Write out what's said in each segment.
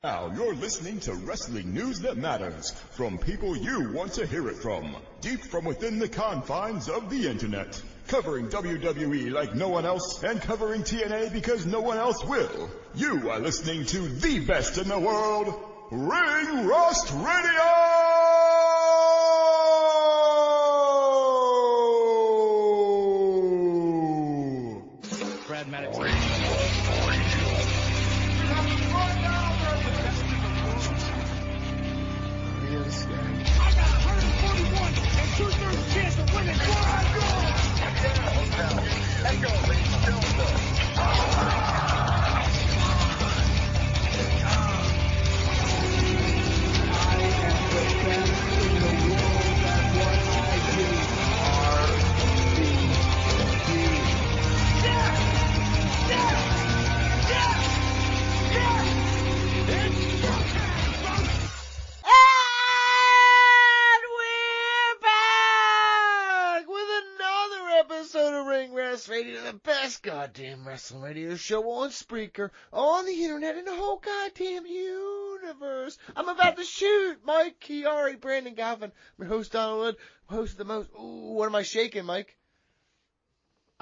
Now you're listening to wrestling news that matters from people you want to hear it from, deep from within the confines of the internet. Covering WWE like no one else and covering TNA because no one else will. You are listening to the best in the world, Ring Rust Radio! Brad Maddox. I got 141 and 2/3 chance of winning. Let's go, Radio, the best goddamn wrestling radio show on Spreaker, on the internet, in the whole goddamn universe. I'm about to shoot Mike, Chiari, Brandon Goffin, my host Donald Wood, host of the most. Ooh, what am I shaking, Mike?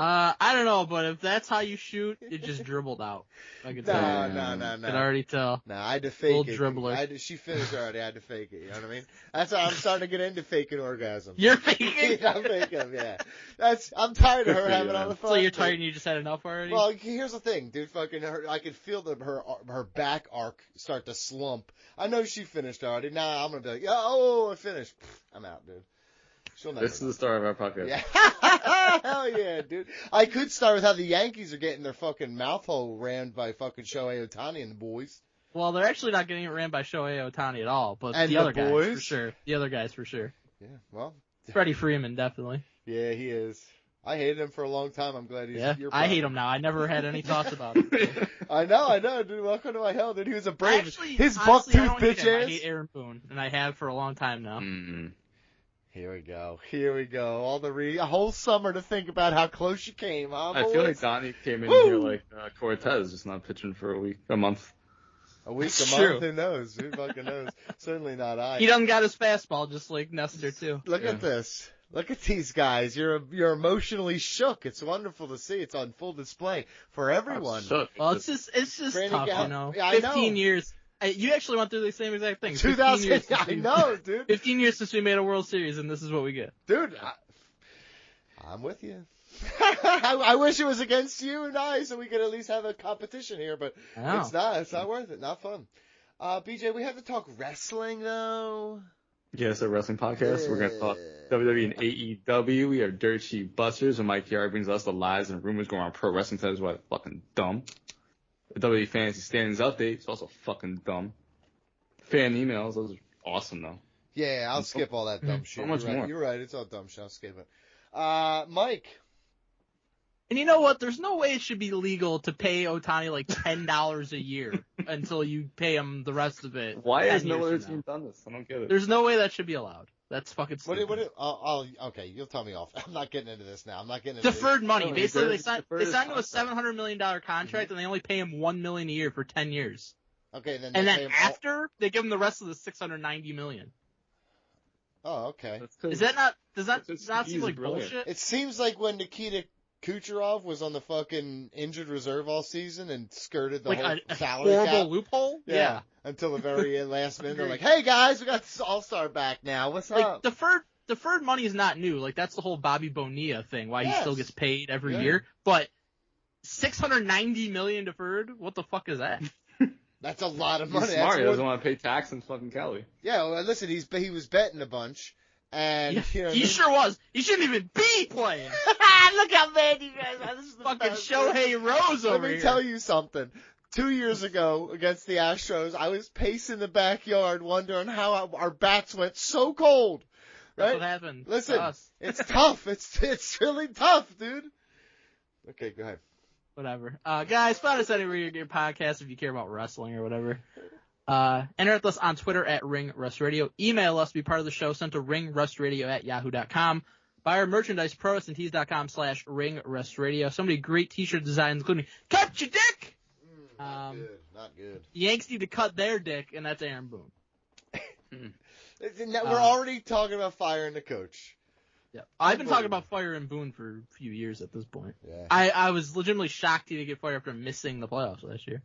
I don't know, but if that's how you shoot, it just dribbled out. I can tell. No. I can already tell. No, I had to fake it. Dribbler. She finished already. I had to fake it. You know what I mean? That's how I'm starting to get into faking orgasms. You're faking? I'm faking them, yeah. I'm tired of her having all the fun. So you're tired and you just had enough already? Well, here's the thing, dude. Fucking I could feel her back arc start to slump. I know she finished already. Now I'm gonna be like, oh, I finished. I'm out, dude. This is the start of our podcast. Yeah. Hell yeah, dude. I could start with how the Yankees are getting their fucking mouth hole rammed by fucking Shohei Ohtani and the boys. Well, they're actually not getting it ran by Shohei Ohtani at all, but and the other boys? guys for sure. The other guys for sure. Yeah, well. Freddie Freeman, definitely. Yeah, he is. I hated him for a long time. I'm glad he's your I hate him now. I never had any thoughts about it. I know, dude. Welcome to my hell, dude. He was a brave. Actually, his honestly, buck-tooth bitch ass. I hate Aaron Boone, and I have for a long time now. Mm-hmm. Here we go. All a whole summer to think about how close you came, huh, boys? I feel like Donnie came in here like Cortez, just not pitching for a month. A week, That's a true. month, who knows? Who fucking knows? Certainly not I. He doesn't got his fastball, just like Nestor, too. Look at this. Look at these guys. You're emotionally shook. It's wonderful to see. It's on full display for everyone. Well, it's just Brandon tough, you know. Yeah, 15 years. You actually went through the same exact thing. 2000. I know, dude. 15 years since we made a World Series, and this is what we get. Dude, I'm with you. I wish it was against you and I, so we could at least have a competition here, but it's not. It's not worth it. Not fun. BJ, we have to talk wrestling, though. Yeah, it's a wrestling podcast. We're going to talk WWE and AEW. We are Dirt Sheet Busters, and Mike Chiari brings us the lies and rumors going on pro wrestling. That is why it's fucking dumb. The WWE Fantasy Standings Update, it's also fucking dumb. Fan emails, those are awesome, though. Yeah, I'll skip all that dumb shit. How much more? You're right, it's all dumb shit. I'll skip it. Mike. And you know what? There's no way it should be legal to pay Ohtani like $10 a year until you pay him the rest of it. Why has no other team done this? I don't get it. There's no way that should be allowed. That's fucking stupid. Okay, you'll tell me off. I'm not getting into this now. I'm not getting into deferred money. No, Basically, they signed to a contract. $700 million contract, and they only pay him $1 million a year for 10 years. Okay, then. And then after, they give him the rest of the $690 million. Oh, okay. Is that not? Does that not seem like bullshit? It seems like when Nikita Kucherov was on the fucking injured reserve all season and skirted the like whole a salary horrible cap. loophole. Yeah. Until the very last minute, they're like, "Hey guys, we got this All-Star back now. What's up?" Deferred money is not new. Like that's the whole Bobby Bonilla thing. Why he still gets paid every year. But $690 million deferred. What the fuck is that? That's a lot of money. He's smart. He doesn't want to pay tax in fucking Cali. Yeah, well, listen, he was betting a bunch, and you know, he sure was. He shouldn't even be playing. Look how bad you guys are. This is the Fucking best. Shohei Rose over here. Let me tell you something. 2 years ago against the Astros, I was pacing the backyard wondering how our bats went so cold. Right? That's what happened. Listen, to us. it's tough. It's really tough, dude. Okay, go ahead. Whatever. Guys, find us anywhere you get your podcast if you care about wrestling or whatever. Interact with us on Twitter at Ring Rust Radio. Email us to be part of the show. Send to ringrustradio@yahoo.com. Buy our merchandise, prowrestlingtees.com/ringrustradio. So many great t-shirt designs, including Cut Your Dick! Not good. Not good. The Yanks need to cut their dick, and that's Aaron Boone. We're already talking about firing the coach. Yeah, I've been talking about firing Boone for a few years at this point. Yeah. I was legitimately shocked he didn't get fired after missing the playoffs last year.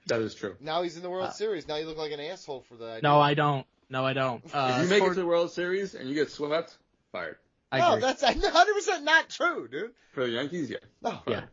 That is true. Now he's in the World Series. Now you look like an asshole for that. No, I don't. If you make it to the World Series and you get swept, fired. I agree. That's 100% not true, dude. For the Yankees, yeah. No. Yeah.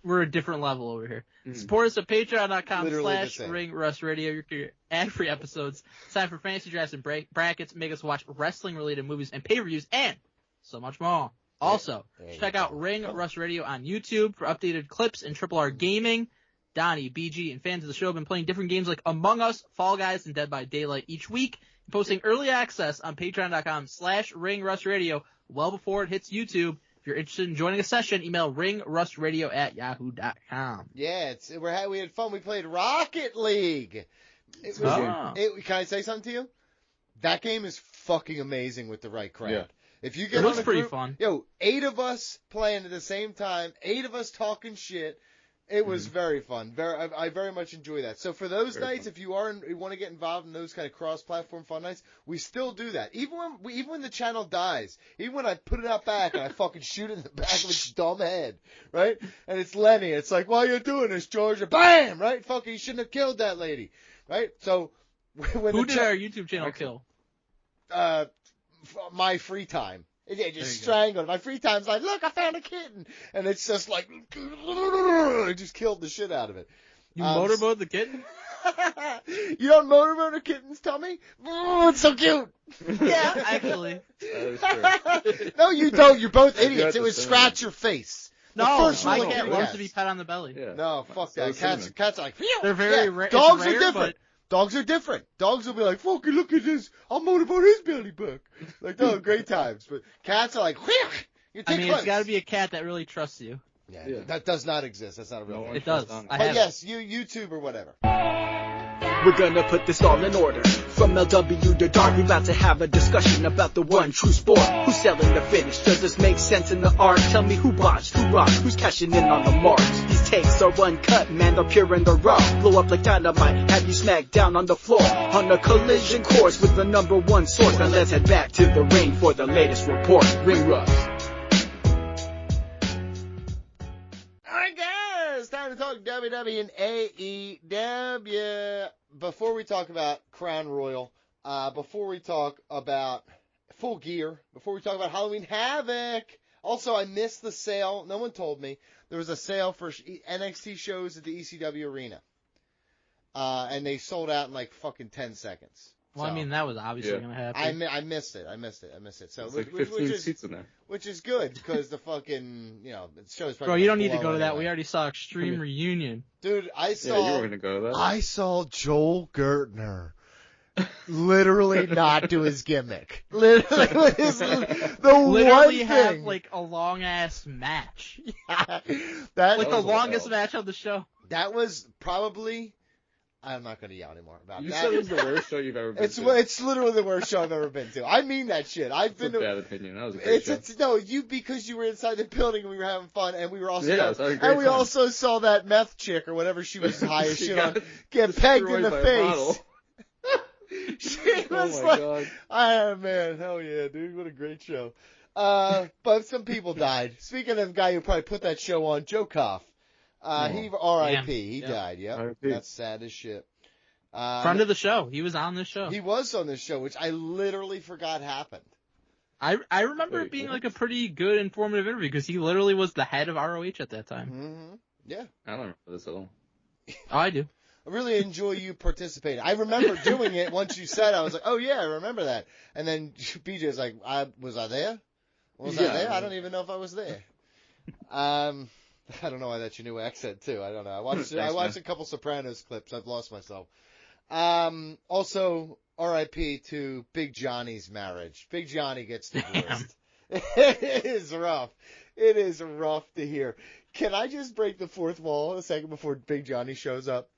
We're a different level over here. Support us at patreon.com/ringrusradio. You can get ad-free episodes, sign for fantasy drafts and brackets, make us watch wrestling-related movies and pay-per-views, and so much more. Also, check out Ring Rust Radio on YouTube for updated clips and Triple R Gaming. Donnie, BG, and fans of the show have been playing different games like Among Us, Fall Guys, and Dead by Daylight each week, and posting early access on patreon.com/ringrustradio well before it hits YouTube. If you're interested in joining a session, email ringrustradio@yahoo.com. Yeah, we had fun. We played Rocket League. Can I say something to you? That game is fucking amazing with the right crowd. Yeah. If you get It looks on a pretty group, fun. 8 of us playing at the same time, 8 of us talking shit. It was very fun. I very much enjoy that. So for those nights, if you want to get involved in those kind of cross-platform fun nights, we still do that. Even when the channel dies, even when I put it out back and I fucking shoot it in the back of its dumb head, right? And it's Lenny. It's like, why are you doing this, Georgia? Bam! Right? Fucking, you shouldn't have killed that lady, right? So Who did our YouTube channel kill? My free time. Yeah, just strangled. My free time's like, look, I found a kitten. And it's just like, it just killed the shit out of it. You motorboat the kitten? You don't motorboat a kitten's tummy? Oh, it's so cute. Yeah, actually. No, you don't. You're both idiots. It would scratch your face. No, my rule of cat kitty loves to be pet on the belly. Yeah. No, fuck that. Cats are like, phew. They're very rare. Dogs It's rare, are different. Dogs are different. Dogs will be like, fucking look at this. I'll motorboat his belly back. Like, no, great times. But cats are like, whew. It's got to be a cat that really trusts you. Yeah, that does not exist. That's not a real thing. It does. But yes, YouTube or whatever. We're gonna put this all in order. From LW to Dark, we're about to have a discussion about the one true sport. Who's selling the finish? Does this make sense in the art? Tell me who botched, who rocked, who's cashing in on the marks. These takes are uncut, man, they're pure and they're raw. Blow up like dynamite, have you smacked down on the floor. On a collision course with the number one source. Now let's head back to the ring for the latest report. Ring Rust. Alright guys, it's time to talk WWE and AEW. Before we talk about Crown Royal, before we talk about Full Gear, before we talk about Halloween Havoc. Also, I missed the sale. No one told me. There was a sale for NXT shows at the ECW Arena. And they sold out in like fucking 10 seconds. Well, So, I mean, that was obviously going to happen. I missed it. So, It's like 15 seats in there. which is good because the fucking, the show's probably Bro, you don't need to blow go to that. anyway. We already saw Extreme Reunion. Dude, I Yeah, saw. you were gonna go to that. I saw Joel Gertner literally not do his gimmick. Literally, the Literally one have, thing. like, a long-ass match. that Like, the was longest wild. match of the show. that was probably. I'm not going to yell anymore about You that. said it was the worst show you've ever been it's to. it's literally the worst show I've ever been to. I mean that shit. I've That's been a to. bad opinion. That was a great show. No, because you were inside the building and we were having fun and we were also Yeah, it was a great and we time. also saw that meth chick or whatever she was high as She shit got on get pegged in destroyed the by a face. bottle. She Oh was my like, god. oh man, hell yeah, dude, what a great show. But some people died. Speaking of the guy who probably put that show on, Joe Koff. He R.I.P. He died. Yep, R.I.P. that's sad as shit. Friend of the show. He was on this show. He was on this show, which I literally forgot happened. I remember it being, like, a pretty good, informative interview because he literally was the head of ROH at that time. Mm-hmm. Yeah, I don't remember this at all. Oh, I do. I really enjoy you participating. I remember doing it once you said. I was like, oh yeah, I remember that. And then BJ was like, was I there? Was I there? I don't even know if I was there. I don't know why that's your new accent too. I don't know. I watched Thanks, a couple Sopranos clips. I've lost myself. Also, R.I.P. to Big Johnny's marriage. Big Johnny gets divorced. It is rough. It is rough to hear. Can I just break the fourth wall a second before Big Johnny shows up?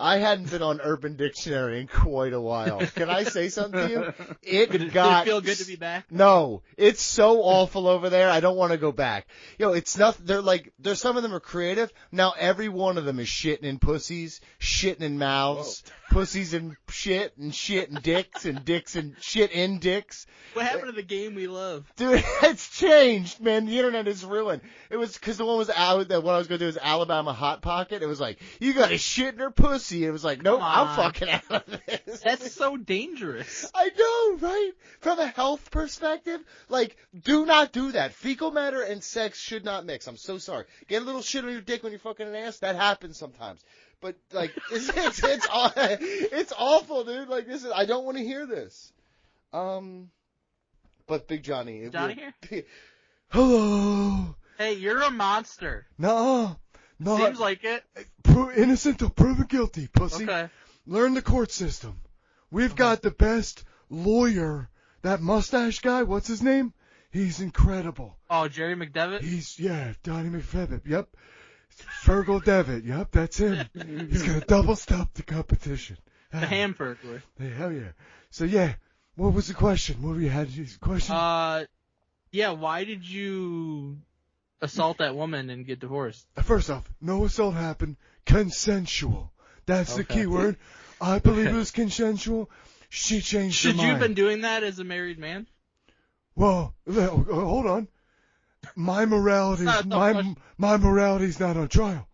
I hadn't been on Urban Dictionary in quite a while. Can I say something to you? Did it feel good to be back? No, it's so awful over there. I don't want to go back. It's nothing. There's some of them are creative. Now every one of them is shitting in pussies, shitting in mouths, pussies and shit and dicks and dicks and shit in dicks. What happened to the game we love? Dude, it's changed, man. The internet is ruined. It was because the one was out that what I was going to do is Alabama Hot Pocket. It was like, you got to shit in her pussy. It was like, nope, I'm fucking out of this. That's so dangerous. I know, right? From a health perspective, like, do not do that. Fecal matter and sex should not mix. I'm so sorry. Get a little shit on your dick when you're fucking an ass. That happens sometimes. But, like, it's awful, dude. Like, I don't want to hear this. But Big Johnny. Johnny here? Hello. Hey, you're a monster. No. Seems like it. Innocent till proven guilty, pussy. Okay. Learn the court system. We've got the best lawyer. That mustache guy, what's his name? He's incredible. Oh, Jerry McDevitt? Donnie McFevitt, yep. Fergal Devitt, yep, that's him. He's gonna double stop the competition. The Hamburglar. Hey, hell yeah. So yeah, what was the question? What were you had a question? Yeah, why did you assault that woman and get divorced? First off, no assault happened. Consensual. That's the key word. I believe it was consensual. She changed her mind. Should you have been doing that as a married man? Well, hold on. My morality is my morality's not on trial.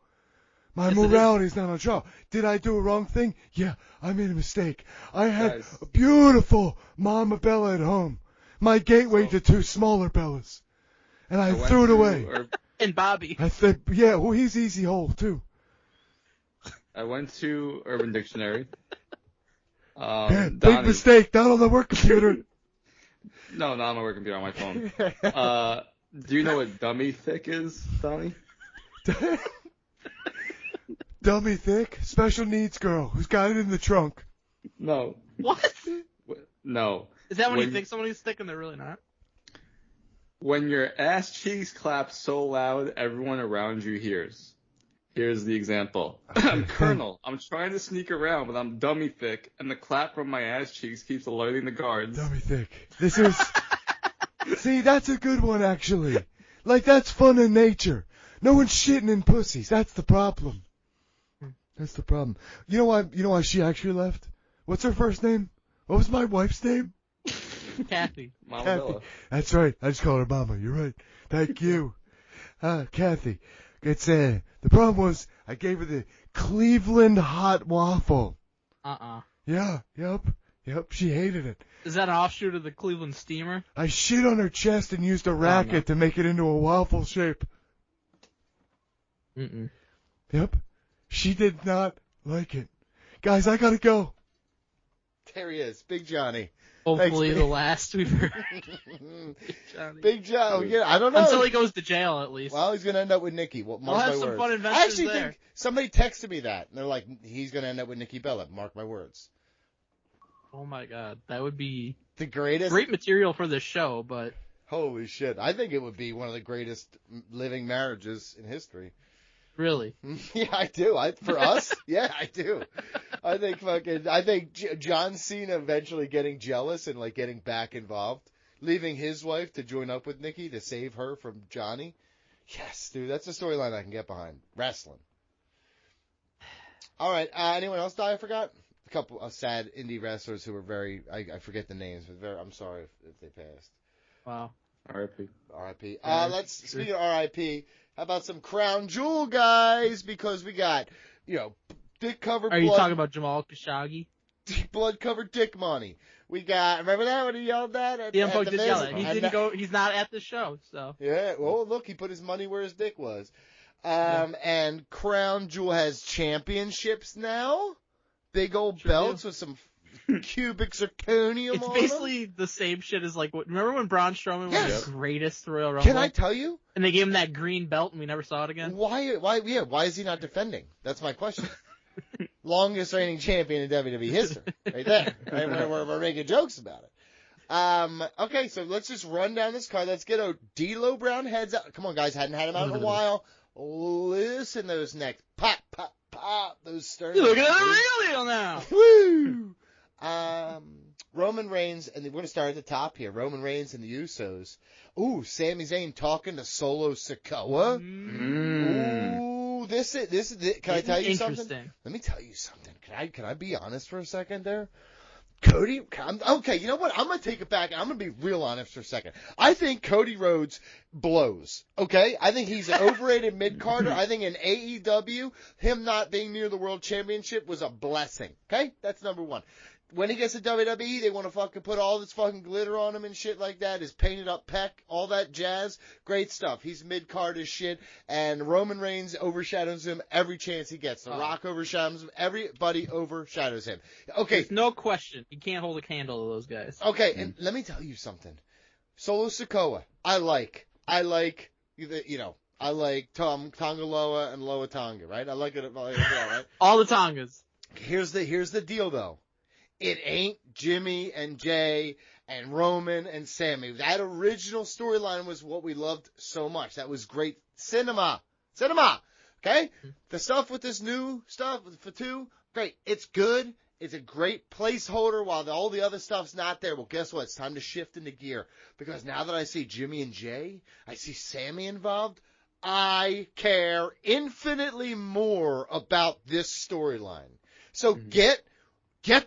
My morality's not on trial. Did I do a wrong thing? Yeah, I made a mistake. I had a beautiful Mama Bella at home. My gateway to two smaller Bellas. And I threw it away. And Bobby. I said, yeah, well, he's easy hole, too. I went to Urban Dictionary. Big mistake, not on the work computer. No, not on my work computer, on my phone. Do you know what dummy thick is, Donnie? Dummy thick? Special needs girl who's got it in the trunk. No. What? No. Is that when you think somebody's thick and they're really not? When your ass cheeks clap so loud, everyone around you hears. Here's the example. I'm Colonel. I'm trying to sneak around, but I'm dummy thick, and the clap from my ass cheeks keeps alerting the guards. Dummy thick. This is... See, that's a good one, actually. Like, that's fun in nature. No one's shitting in pussies. That's the problem. That's the problem. You know why she actually left? What's her first name? What was my wife's name? Kathy. Mama Kathy. Bella. That's right. I just call her Mama. You're right. Thank you. Kathy. It's the problem was I gave her the Cleveland hot waffle. Yeah. Yep. She hated it. Is that an offshoot of the Cleveland Steamer? I shit on her chest and used a racket to make it into a waffle shape. Yep. She did not like it. Guys, I gotta go. There he is, Big Johnny. Hopefully Thanks, the last we've heard. Big Johnny. Yeah, I don't know. Until he goes to jail, at least. Well, he's gonna end up with Nikki. Well, we'll have some fun adventures I actually there. think somebody texted me that, and they're like, he's gonna end up with Nikki Bella. Mark my words. Oh my God, that would be the greatest. Great material for this show, but holy shit, I think it would be one of the greatest living marriages in history. Really? Yeah, I do. For us, yeah, I do. I think John Cena eventually getting jealous and like getting back involved, leaving his wife to join up with Nikki to save her from Johnny. Yes, dude, that's a storyline I can get behind. Wrestling. All right, anyone else die? I forgot. A couple of sad indie wrestlers who were very, I forget the names, but I'm sorry if they passed. Wow. R.I.P. Speaking of R.I.P., how about some Crown Jewel guys? Because we got, dick covered blood. Are you talking about Jamal Khashoggi? Blood covered dick money. We got, remember that when he yelled that at CM Punk the did yell it. He didn't go, he's not at the show, so. Yeah, well, look, he put his money where his dick was. And Crown Jewel has championships now. Big old belts with some cubic zirconium It's on basically them. the same shit as like, remember when Braun Strowman was the greatest Royal Rumble? Can I tell you? And they gave him that green belt and we never saw it again? Why is he not defending? That's my question. Longest reigning champion in WWE history. Right there. Right? We're making jokes about it. Okay, so let's just run down this card. Let's get a D'Lo Brown heads up. Come on, guys. Hadn't had him out in a while. Listen those necks. Pop, pop, pop. those stern. You're looking at the real deal now. Woo! Roman Reigns, and we're going to start at the top here. Roman Reigns and the Usos. Ooh, Sami Zayn talking to Solo Sikoa. Ooh, this is. Can I tell you something? Let me tell you something. Can I be honest for a second there? Cody, okay, you know what? I'm going to take it back, and I'm going to be real honest for a second. I think Cody Rhodes blows, okay? I think he's an overrated mid-carder. I think in AEW, him not being near the World Championship was a blessing, okay? That's number one. When he gets to WWE, they want to fucking put all this fucking glitter on him and shit like that, his painted up pec, all that jazz. Great stuff. He's mid-card as shit, and Roman Reigns overshadows him every chance he gets. The Rock overshadows him. Everybody overshadows him. Okay. There's no question. You can't hold a candle to those guys. Okay, and let me tell you something. Solo Sikoa, I like, you know, I like Tonga Loa and Loa Tonga, right? I like it all, right? All the Tongas. Here's the deal, though. It ain't Jimmy and Jay and Roman and Sammy. That original storyline was what we loved so much. That was great cinema. Okay? The stuff with this new stuff for 2, great. It's good. It's a great placeholder while all the other stuff's not there. Well, guess what? It's time to shift into gear. Because now that I see Jimmy and Jay, I see Sammy involved, I care infinitely more about this storyline. So get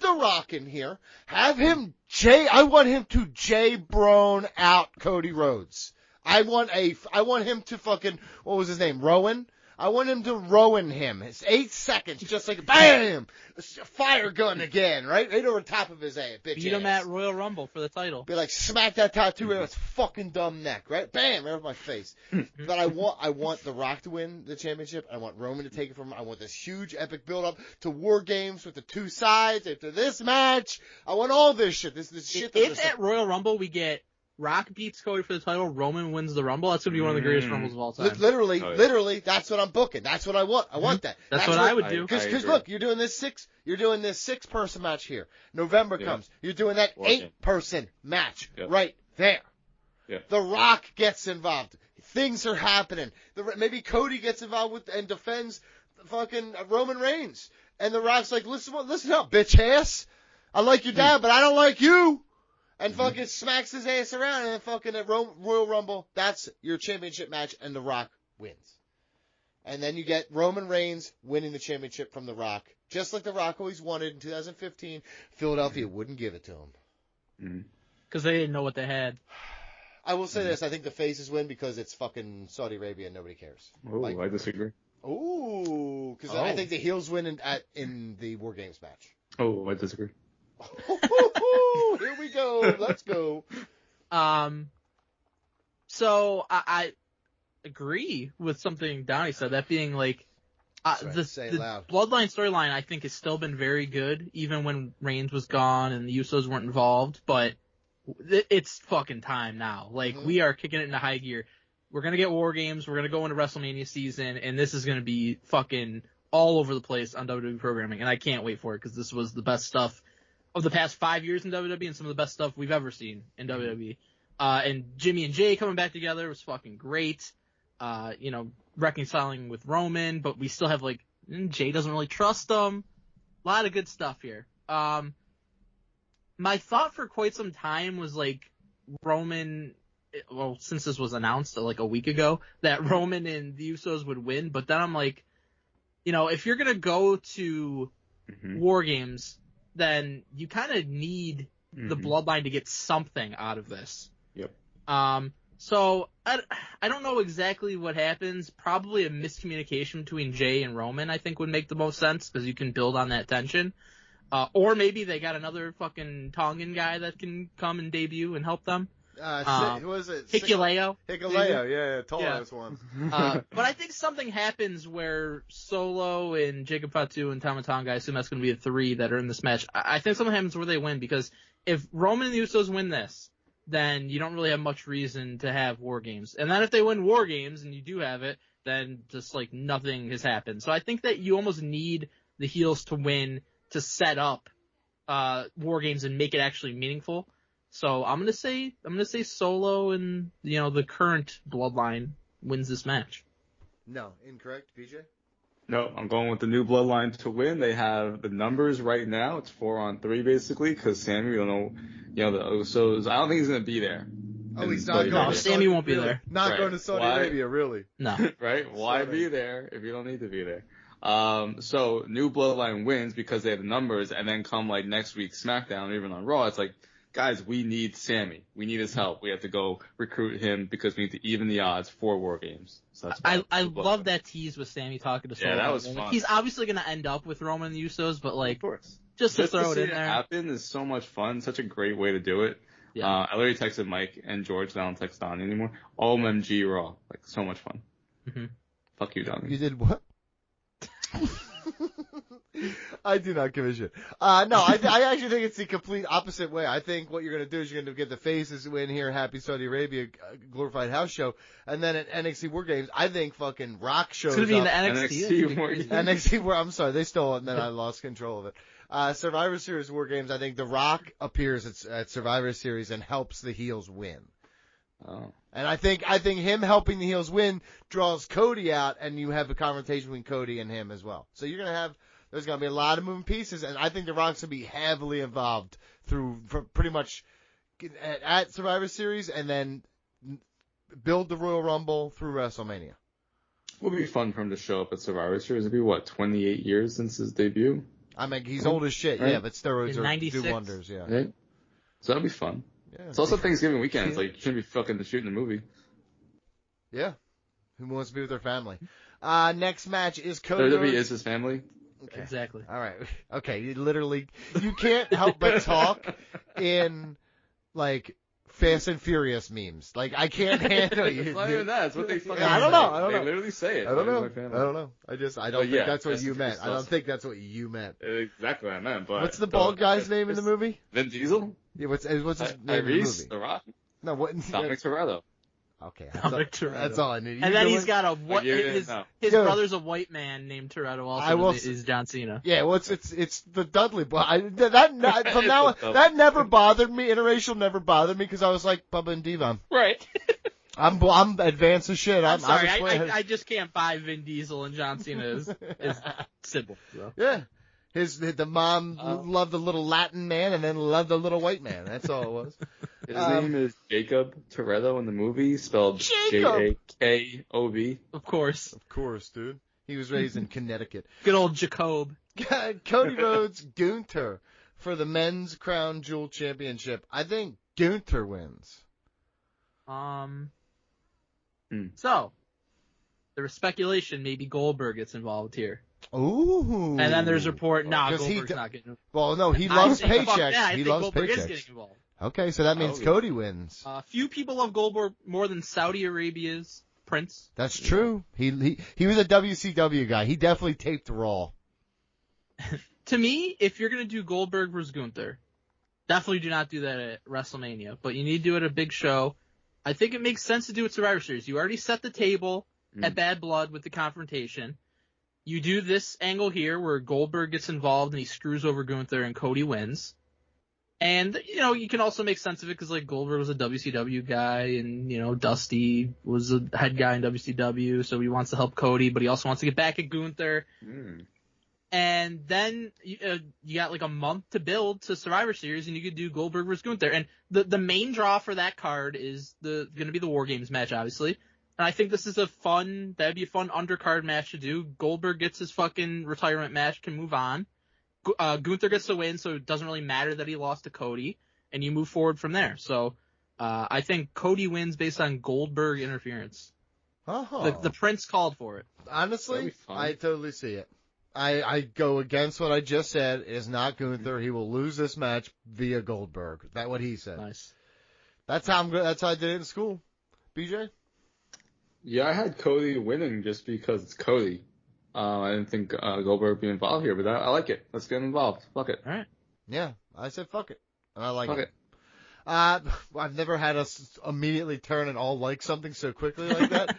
The Rock in here. Have him I want him to Jay Brown out Cody Rhodes. I want him to fucking, what was his name? Rowan? I want him to Rowan him. It's 8 seconds, just like, bam! Fire gun again, right? Right over top of his ass, bitch. Beat him at Royal Rumble for the title. Be like, smack that tattoo in his fucking dumb neck, right? Bam! Right over my face. But I want The Rock to win the championship. I want Roman to take it from him. I want this huge epic build-up to War Games with the 2 sides after this match. I want all this shit. This shit. If at Royal Rumble we get Rock beats Cody for the title, Roman wins the Rumble, that's going to be one of the greatest Rumbles of all time. Literally, that's what I'm booking. That's what I want. I want that. That's what I would do. Because look, you're doing this 6-person match here. November comes. You're doing that 8-person match right there. Yeah. The Rock gets involved. Things are happening. Maybe Cody gets involved and defends fucking Roman Reigns. And The Rock's like, listen up, bitch ass. I like your dad, but I don't like you. And fucking smacks his ass around, and then fucking at Royal Rumble, that's your championship match, and The Rock wins. And then you get Roman Reigns winning the championship from The Rock, just like The Rock always wanted in 2015. Philadelphia wouldn't give it to him. Because they didn't know what they had. I will say this, I think the faces win because it's fucking Saudi Arabia and nobody cares. Oh, I disagree. Ooh, because I think the heels win in the War Games match. Oh, I disagree. Here we go. Let's go. So I agree with something Donnie said, that being like, the Bloodline storyline I think has still been very good, even when Reigns was gone and the Usos weren't involved, but it's fucking time now. Like, we are kicking it into high gear. We're going to get War Games, we're going to go into WrestleMania season, and this is going to be fucking all over the place on WWE programming, and I can't wait for it, because this was the best stuff of the past 5 years in WWE and some of the best stuff we've ever seen in WWE. And Jimmy and Jay coming back together was fucking great. Reconciling with Roman, but we still have, like, Jay doesn't really trust them. A lot of good stuff here. My thought for quite some time was, like, Roman, well, since this was announced, like, a week ago, that Roman and the Usos would win, but then I'm like, if you're gonna go to War Games, then you kind of need the Bloodline to get something out of this. Yep. So I don't know exactly what happens. Probably a miscommunication between Jay and Roman, I think, would make the most sense, because you can build on that tension. Or maybe they got another fucking Tongan guy that can come and debut and help them. Who was it? Hikuleo. Yeah, tall ass one. But I think something happens where Solo and Jacob Fatu and Tama Tonga, I assume that's going to be the 3 that are in this match. I think something happens where they win, because if Roman and the Usos win this, then you don't really have much reason to have War Games. And then if they win War Games, and you do have it, then just, like, nothing has happened. So I think that you almost need the heels to win to set up War Games and make it actually meaningful. So I'm gonna say Solo and the current Bloodline wins this match. No, incorrect, PJ. No, I'm going with the new Bloodline to win. They have the numbers right now. It's 4-on-3 basically, because Sammy, we don't know, the Usos. I don't think he's going to be there. Oh, he's not Saudi going. No, to Sammy Saudi, won't be really? there. Not Right. going to Saudi Why? Arabia, really. No. Right? Why Saudi. be there if you don't need to be there? So new Bloodline wins because they have the numbers, and then come like next week SmackDown or even on Raw, it's like, guys, we need Sammy. We need his help. We have to go recruit him because we need to even the odds for War Games. So that's I love that tease with Sammy talking to Solo. Yeah, that was Like, fun. he's obviously gonna end up with Roman and the Usos, but Of like course. just to throw to it see in there. happen is so much fun. Such a great way to do it. Yeah. I literally texted Mike and George. I don't text Donnie anymore. OMG Raw. Like, so much fun. Mm-hmm. Fuck you, Donnie. You did what? I do not give a shit. No, I actually think it's the complete opposite way. I think what you're going to do is you're going to get the faces win here, Happy Saudi Arabia, glorified house show, and then at NXT War Games, I think fucking Rock shows It's gonna be up. in the NXT. NXT War Games. NXT War, I'm sorry, they stole it, and then I lost control of it. Survivor Series War Games, I think The Rock appears at Survivor Series and helps the heels win. Oh. And I think him helping the heels win draws Cody out, and you have a confrontation between Cody and him as well. So there's gonna be a lot of moving pieces, and I think The Rock's gonna be heavily involved for pretty much at Survivor Series, and then build the Royal Rumble through WrestleMania. It would be fun for him to show up at Survivor Series. It'd be 28 years since his debut? I mean, he's old as shit, Right. yeah, but steroids In do 96. wonders, yeah. Right? So that'd be fun. Yeah. It's also Thanksgiving weekend. It's like, you shouldn't be fucking shooting a movie. Yeah. Who wants to be with their family? Next match is Cody WWE Rhodes. is his family. Okay. Exactly. All right. Okay. You can't help but talk in like Fast and Furious memes. Like I can't handle you. It's not even that. It's what they fucking I don't say. know. They literally say it. I don't know. It's my family. I don't know. I don't But think yeah, that's what Fast you and meant. Furious I don't also. think that's what you meant. Exactly what I meant. But What's the bald guy's name in the movie? Vin Diesel? Yeah. What's his name in the Tyrese? movie? The Rock? No. What? Dominic Toretto. Okay. Dominic Toretto. That's all I need. And then he's got a Like, you didn't his know. Yeah. brother's a white man named Toretto. I will Also, is John Cena. Yeah, well, it's the Dudley boy. From now on, that never bothered me. Interracial never bothered me because I was like Bubba and Devon. Right. I'm advanced as shit. I'm sorry. I'm I just can't buy Vin Diesel and John Cena as simple. So. yeah. The mom loved the little Latin man and then loved the little white man. That's all it was. His name is Jacob Toretto in the movie, spelled Jacob. Jakob. Of course. Of course, dude. He was raised in Connecticut. Good old Jacob. Cody Rhodes, Gunther for the men's crown jewel championship. I think Gunther wins. So, there was speculation maybe Goldberg gets involved here. Ooh. And then there's a report, nah, 'Cause Goldberg's not getting involved. Well, no, he loves I think, fuck paychecks. that, I He think loves Goldberg is paychecks. getting involved. Okay, so that means Oh, yeah. Cody wins. Few people love Goldberg more than Saudi Arabia's Prince. That's true. He was a WCW guy. He definitely taped Raw. To me, if you're going to do Goldberg versus Gunther, definitely do not do that at WrestleMania, but you need to do it at a big show. I think it makes sense to do it Survivor Series. You already set the table at Bad Blood with the confrontation. You do this angle here where Goldberg gets involved and he screws over Gunther and Cody wins. And, you can also make sense of it because, like, Goldberg was a WCW guy and, Dusty was a head guy in WCW, so he wants to help Cody, but he also wants to get back at Gunther. And then you got like a month to build to Survivor Series, and you could do Goldberg versus Gunther. And the main draw for that card is going to be the War Games match, obviously. And I think this is that'd be a fun undercard match to do. Goldberg gets his fucking retirement match, can move on. Gunther gets the win, so it doesn't really matter that he lost to Cody, and you move forward from there. So I think Cody wins based on Goldberg interference. The Prince called for it. Honestly, I totally see it. I go against what I just said. It is not Gunther. He will lose this match via Goldberg. That's what he said. Nice. That's how I did it in school. BJ? Yeah, I had Cody winning just because it's Cody. I didn't think Goldberg would be involved here, but I like it. Let's get him involved. Fuck it. All right. Yeah, I said fuck it. And I like Fuck it. I've never had us immediately turn and all like something so quickly like that.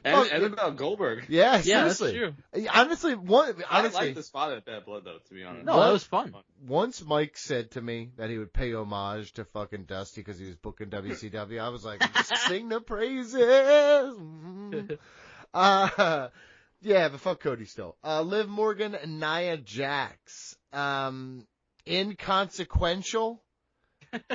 And about Goldberg. Yeah, Yeah, that's seriously. true. Honestly, I like the spot at Bad Blood, though, to be honest. No, that was fun. Once Mike said to me that he would pay homage to fucking Dusty because he was booking WCW, I was like, sing the praises. Yeah, but fuck Cody still. Liv Morgan and Nia Jax. Inconsequential,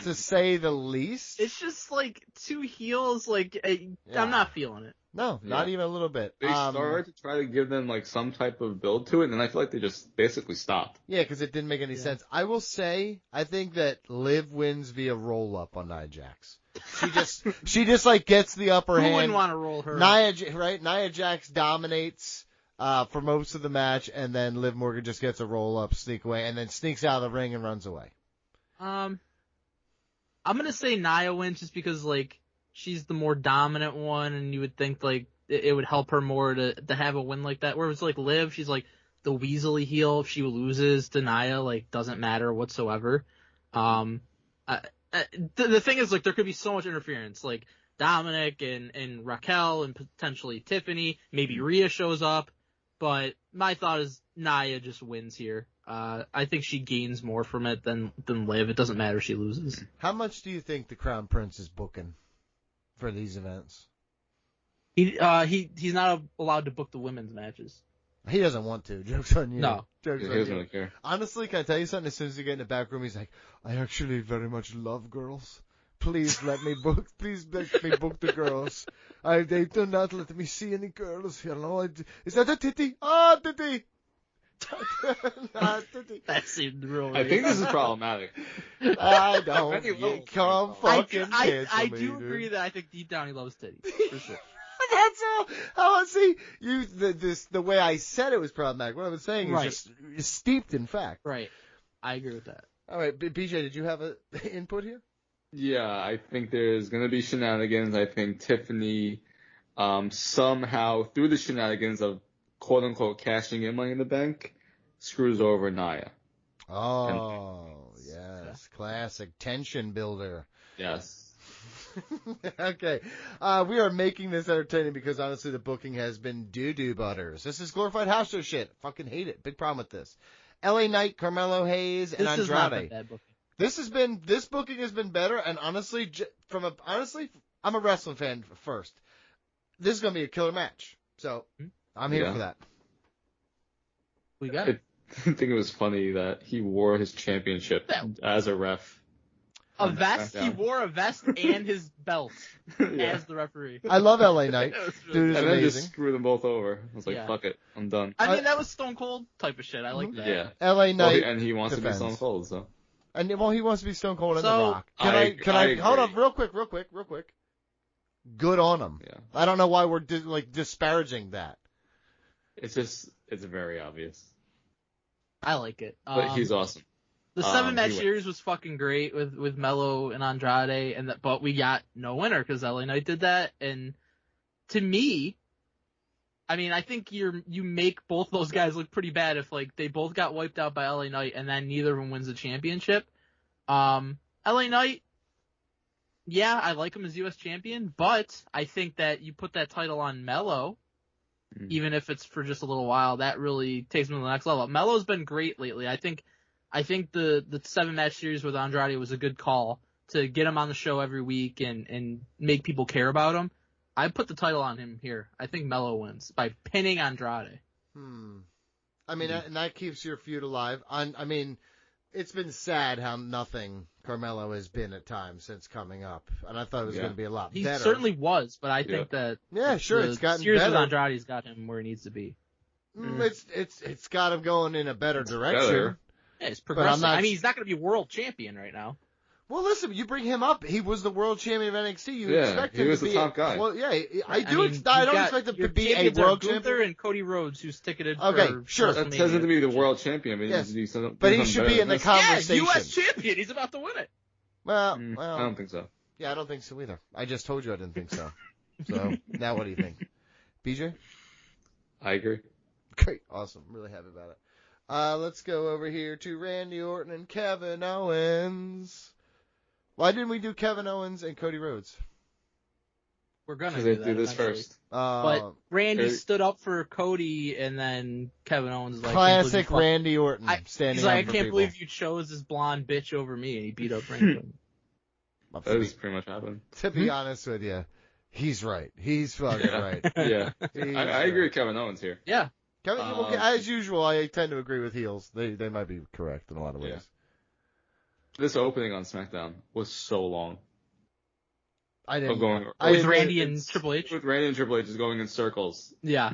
to say the least. It's just like two heels. Like Yeah. I'm not feeling it. No, not Yeah. even a little bit. They started to try to give them like some type of build to it, and then I feel like they just basically stopped. Yeah, because it didn't make any sense. I will say, I think that Liv wins via roll up on Nia Jax. She just like gets the upper Who hand. wouldn't want to roll her? Nia Jax dominates for most of the match, and then Liv Morgan just gets a roll up, sneak away, and then sneaks out of the ring and runs away. I'm gonna say Nia wins just because like she's the more dominant one, and you would think like it would help her more to have a win like that. Whereas like Liv, she's like the Weasley heel. If she loses to Nia, like doesn't matter whatsoever. The thing is, like, there could be so much interference, like Dominic and Raquel and potentially Tiffany. Maybe Rhea shows up, but my thought is Nia just wins here. I think she gains more from it than Liv. It doesn't matter if she loses. How much do you think the Crown Prince is booking for these events? He's not allowed to book the women's matches. He doesn't want to. Joke's on you. No. Joke's He on doesn't you. really care. Honestly, can I tell you something? As soon as you get in the back room, he's like, I actually very much love girls. Please let me book. Please let me book the girls. They do not let me see any girls. You know, is that a titty? Ah, titty. Titty. That seemed real. I think this is problematic. I don't. Many You levels. can't fucking I cancel me, do dude. agree that I think deep down he loves titties for sure. That's all. Oh, see, the way I said it was problematic. What I was saying Right. is just steeped in fact. Right. I agree with that. All right, BJ, did you have an input here? Yeah, I think there's gonna be shenanigans. I think Tiffany, somehow through the shenanigans of quote unquote cashing in Money in the Bank, screws over Nia. Oh, yes, classic tension builder. Yes. Okay, we are making this entertaining because honestly the booking has been doo-doo butters. This is glorified house show shit. Fucking hate it. Big problem with this. LA Knight, Carmelo Hayes, and This is not a Andrade. bad booking. This booking has been better, and honestly, I'm a wrestling fan first. This is gonna be a killer match, so I'm here Yeah. for that. We got it. I think it was funny that he wore his championship as a ref. A vest. He SmackDown. wore a vest and his belt as the referee. I love LA Knight. That was really Dude is And then amazing. just screw them both over. I was like, Yeah. fuck it, I'm done. I mean, that was Stone Cold type of shit. I like that. Yeah. LA Well, Knight, and he wants defends. to be Stone Cold, so. and well, he wants to be Stone Cold and So, The Rock. I Can I hold agree. on real quick? Good on him. Yeah. I don't know why we're disparaging that. It's very obvious. I like it. But he's awesome. The 7-match he series was fucking great with Melo and Andrade, but we got no winner because LA Knight did that. And to me, I mean, I think you make both those guys look pretty bad if like they both got wiped out by LA Knight and then neither of them wins the championship. LA Knight, yeah, I like him as U.S. champion, but I think that you put that title on Melo, even if it's for just a little while, that really takes him to the next level. Melo's been great lately. I think the 7-match series with Andrade was a good call to get him on the show every week and make people care about him. I put the title on him here. I think Melo wins by pinning Andrade. I mean, and that keeps your feud alive. I mean, it's been sad how nothing Carmelo has been at times since coming up, and I thought it was going to be a lot He better. certainly was, but I think that sure, the it's gotten series better. with Andrade's got him where he needs to be. It's got him going in a better direction. better. Yeah, it's But I'm progressive. not- I mean, he's not going to be world champion right now. Well, listen, you bring him up. He was the world champion of NXT. You Yeah, expect he him was to the be top guy. Well, yeah, I mean, don't you've got expect him your to be a champions are world Gunther champion. and Cody Rhodes, who's ticketed Okay, for sure. That WrestleMania. tells him to be the world champion, but, Yes. he needs to But do he something should better be in than the this. Yeah, conversation. U.S. champion. He's about to win it. Well, I don't think so. yeah, I don't think so either. I just told you I didn't think so. So now what do you think, BJ? I agree. Great, awesome, really happy about it. Let's go over here to Randy Orton and Kevin Owens. Why didn't we do Kevin Owens and Cody Rhodes? We're gonna Because do they that do this eventually. first. But Randy er- stood up for Cody, and then Kevin Owens was like, classic Randy Orton standing He's like, I up for can't people. believe you chose this blonde bitch over me, and he beat up Randy. That was pretty much happened. To be honest with you, He's right. He's fucking right. Yeah. He's I agree with Kevin Owens here. Yeah. Kevin, okay, as usual, I tend to agree with heels. They might be correct in a lot of ways. Yeah. This opening on SmackDown was so long. I didn't. With Randy and Triple H? With Randy and Triple H is going in circles. Yeah.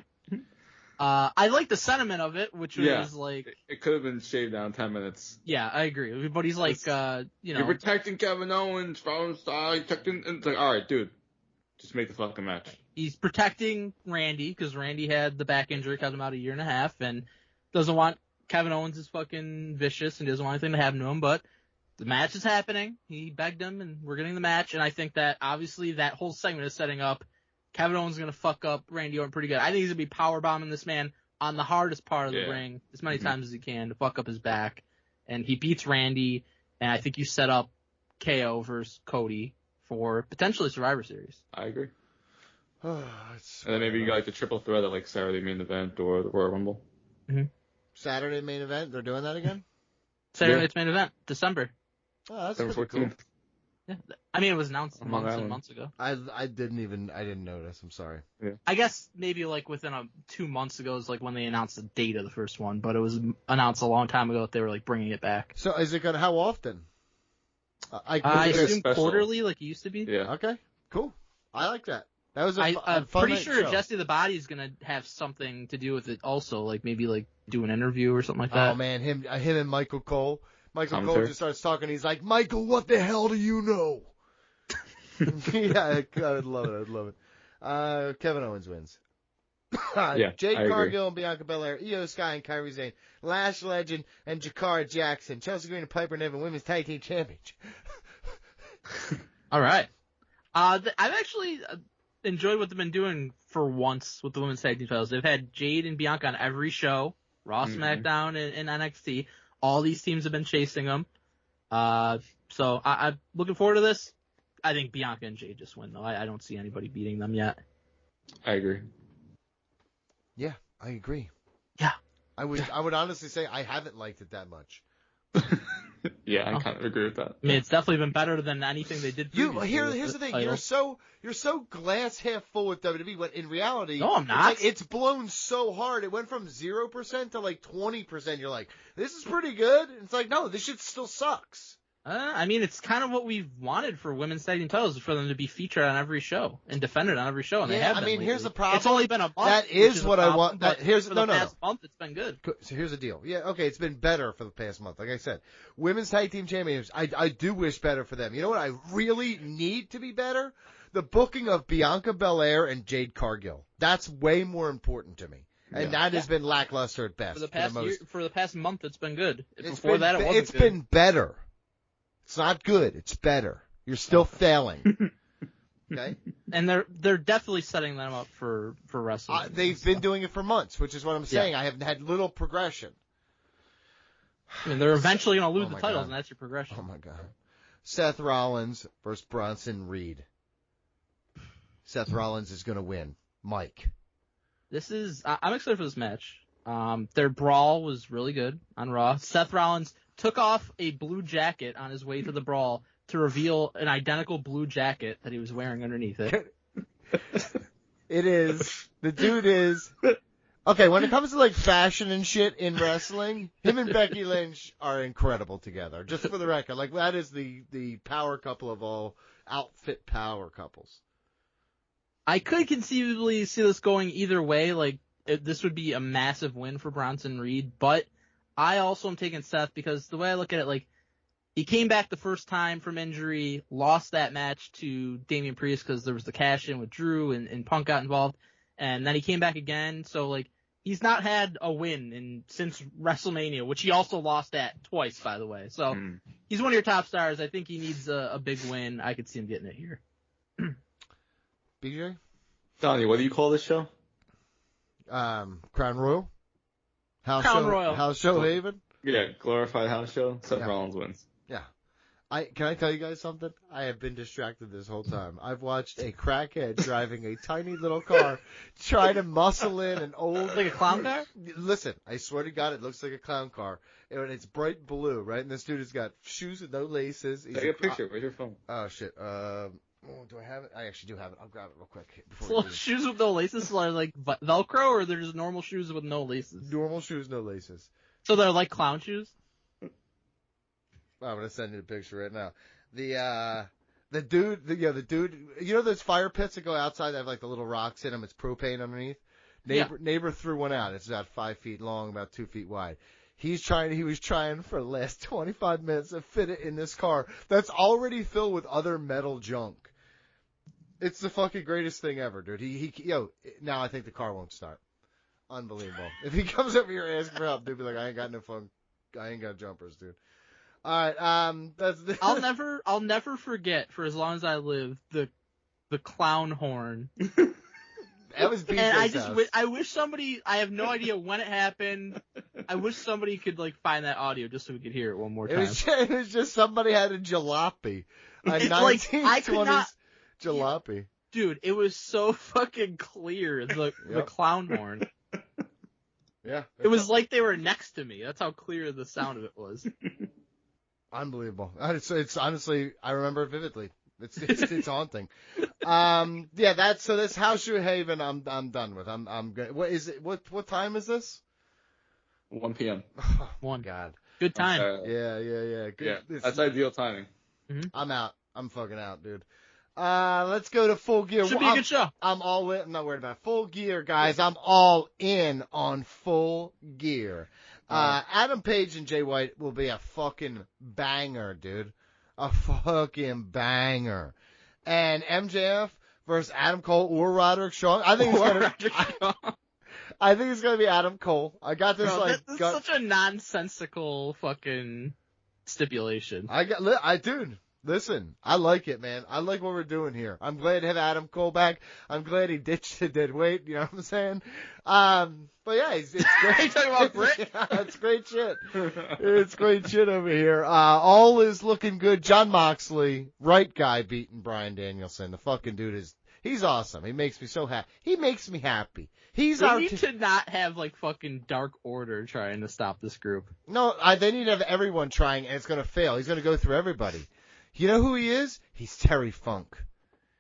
I like the sentiment of it, which was like... It could have been shaved down 10 minutes. Yeah, I agree. But he's like, You're protecting Kevin Owens from style. It's like, all right, dude. Just make the fucking match. He's protecting Randy, because Randy had the back injury, kept him out a year and a half, and doesn't want... Kevin Owens is fucking vicious and doesn't want anything to happen to him, but the match is happening. He begged him, and we're getting the match, and I think that, obviously, that whole segment is setting up Kevin Owens is going to fuck up Randy Orton pretty good. I think he's going to be powerbombing this man on the hardest part of the ring as many times as he can to fuck up his back. And he beats Randy, and I think you set up KO versus Cody for potentially Survivor Series. I agree. And then maybe you got like the triple threat at like Saturday main event or the Royal Rumble. Mm-hmm. Saturday main event? They're doing that again? Saturday night's main event, December. Oh, that's December 14th. Cool. Yeah, I mean, it was announced months and months ago. I didn't notice. I'm sorry. Yeah. I guess maybe like within 2 months ago is like when they announced the date of the first one, but it was announced a long time ago that they were like bringing it back. So is it how often? I assume quarterly, like it used to be. Yeah. Okay. Cool. I like that. That was I'm fun pretty night sure show. Jesse the Body is gonna have something to do with it also, like maybe like do an interview or something like that. Oh man, him and Michael Cole. Michael Cole Sure. just starts talking. He's like, Michael, what the hell do you know? Yeah, I would love it. I'd love it. Kevin Owens wins. Jade Cargill and Bianca Belair, Io Sky and Kairi Sane, Lash Legend and Jakara Jackson, Chelsea Green and Piper Niven Women's Tag Team Championship. All right. I've actually enjoyed what they've been doing for once with the women's tag team titles. They've had Jade and Bianca on every show, Raw, SmackDown, and NXT. All these teams have been chasing them. So I'm looking forward to this. I think Bianca and Jade just win, though. I don't see anybody beating them yet. I agree. Yeah, I agree. Yeah. I would honestly say I haven't liked it that much. Yeah, I kind of agree with that. I mean, it's definitely been better than anything they did previously. Here's the thing. You're so glass half full with WWE when in reality, no, I'm not. It's blown so hard. It went from 0% to like 20%. You're like, this is pretty good. It's like, no, this shit still sucks. I mean, it's kind of what we've wanted for women's tag team titles, for them to be featured on every show and defended on every show, and they have been. I mean, lately. here's the problem. It's only been a month. That is what I want. For the past month, it's been good. So here's the deal. Yeah, okay, it's been better for the past month. Like I said, women's tag team championships, I do wish better for them. You know what I really need to be better? The booking of Bianca Belair and Jade Cargill. That's way more important to me. And that has been lackluster at best. For the past month, it's been good. Before that, it wasn't It's been better. It's not good. It's better. You're still failing. Okay? And they're definitely setting them up for wrestling. They've been doing it for months, which is what I'm saying. I have had little progression. I mean, they're eventually going to lose the titles, and that's your progression. Oh, my God. Seth Rollins versus Bronson Reed. Seth Rollins is going to win. Mike. I'm excited for this match. Their brawl was really good on Raw. Seth Rollins took off a blue jacket on his way to the brawl to reveal an identical blue jacket that he was wearing underneath it. It is. The dude is. Okay, when it comes to like fashion and shit in wrestling, him and Becky Lynch are incredible together. Just for the record, like that is the power couple of all outfit power couples. I could conceivably see this going either way. Like this would be a massive win for Bronson Reed, but I also am taking Seth because the way I look at it, like he came back the first time from injury, lost that match to Damian Priest because there was the cash in with Drew and Punk got involved, and then he came back again. So like he's not had a win since WrestleMania, which he also lost at twice, by the way. So he's one of your top stars. I think he needs a big win. I could see him getting it here. BJ? Donnie, what do you call this show? Crown Royal? Crown Royal. House Show Haven? Yeah, glorified house show. Seth Rollins wins. Yeah. Can I tell you guys something? I have been distracted this whole time. I've watched a crackhead driving a tiny little car try to muscle in an old... Like a clown car? Listen, I swear to God, it looks like a clown car. And it's bright blue, right? And this dude has got shoes with no laces. Take a picture. Where's your phone? Oh, shit. Oh, do I have it? I actually do have it. I'll grab it real quick. So shoes with no laces are like Velcro, or they're just normal shoes with no laces? Normal shoes, no laces. So they're like clown shoes? I'm gonna send you the picture right now. The dude, you know those fire pits that go outside that have like the little rocks in them? It's propane underneath. Neighbor threw one out. It's about 5 feet long, about 2 feet wide. He was trying for the last 25 minutes to fit it in this car that's already filled with other metal junk. It's the fucking greatest thing ever, dude. Now I think the car won't start. Unbelievable. If he comes over here asking for help, dude, be like, I ain't got no phone. I ain't got jumpers, dude. All right, I'll never forget for as long as I live the clown horn. That was BJ's house. I wish somebody. I have no idea when it happened. I wish somebody could like find that audio just so we could hear it one more time. It was just somebody had a jalopy, a 1920s jalopy. Dude, it was so fucking clear. The clown horn. Yeah. It was like they were next to me. That's how clear the sound of it was. Unbelievable. It's honestly, I remember it vividly. It's haunting. That's this House Shoe Haven. I'm done with. I'm good. What is it? What time is this? 1 p.m. Oh, 1. God. Good time. Yeah. Good. Yeah, that's ideal timing. Mm-hmm. I'm out. I'm fucking out, dude. Let's go to Full Gear. Should be a good show. I'm all in. I'm not worried about it. Full Gear, guys. I'm all in on Full Gear. Adam Page and Jay White will be a fucking banger, dude. A fucking banger. And MJF versus Adam Cole or Roderick Strong. I think it's gonna be Adam Cole. I got this. This is such a nonsensical fucking stipulation. Dude. Listen, I like it, man. I like what we're doing here. I'm glad to have Adam Cole back. I'm glad he ditched the dead weight. You know what I'm saying? But yeah, it's great. You talking about Britt? It's great shit. It's great shit over here. All is looking good. Jon Moxley, right guy, beating Bryan Danielson. The fucking dude he's awesome. He makes me so happy. He makes me happy. They need to not have like fucking Dark Order trying to stop this group. No, they need to have everyone trying, and it's gonna fail. He's gonna go through everybody. You know who he is? He's Terry Funk.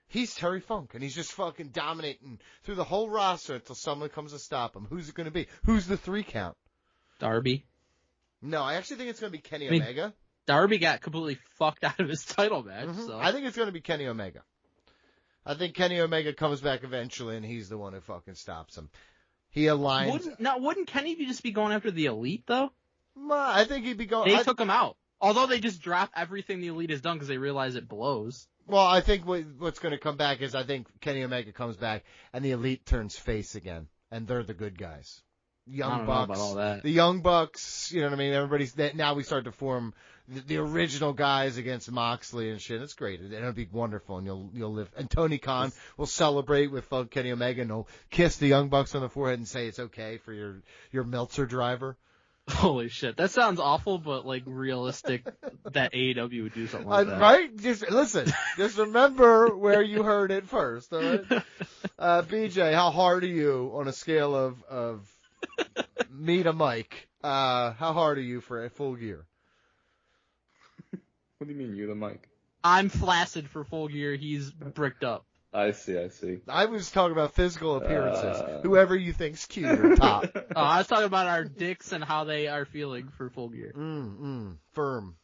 He's Terry Funk, and he's just fucking dominating through the whole roster until someone comes to stop him. Who's it going to be? Who's the 3 count? Darby. No, I actually think it's going to be Kenny Omega. Darby got completely fucked out of his title match. Mm-hmm. So I think it's going to be Kenny Omega. I think Kenny Omega comes back eventually, and he's the one who fucking stops him. He aligns. Wouldn't Kenny just be going after the Elite, though? I think he'd be going. They took him out. Although they just drop everything the Elite has done because they realize it blows. Well, I think what's going to come back is I think Kenny Omega comes back and the Elite turns face again, and they're the good guys. Young Bucks, know about all that. The Young Bucks, you know what I mean? Now we start to form the original guys against Moxley and shit. It's great. It'll be wonderful, and you'll live. And Tony Khan will celebrate with Kenny Omega, and he'll kiss the Young Bucks on the forehead and say it's okay for your Meltzer driver. Holy shit. That sounds awful, but like realistic that AEW would do something like that. Right? Just listen. Just remember where you heard it first, all right? BJ, how hard are you on a scale of me to Mike? How hard are you for a Full Gear? What do you mean, you the Mike? I'm flaccid for Full Gear. He's bricked up. I see. I was talking about physical appearances. Whoever you think's cute or top. I was talking about our dicks and how they are feeling for Full Gear. Firm.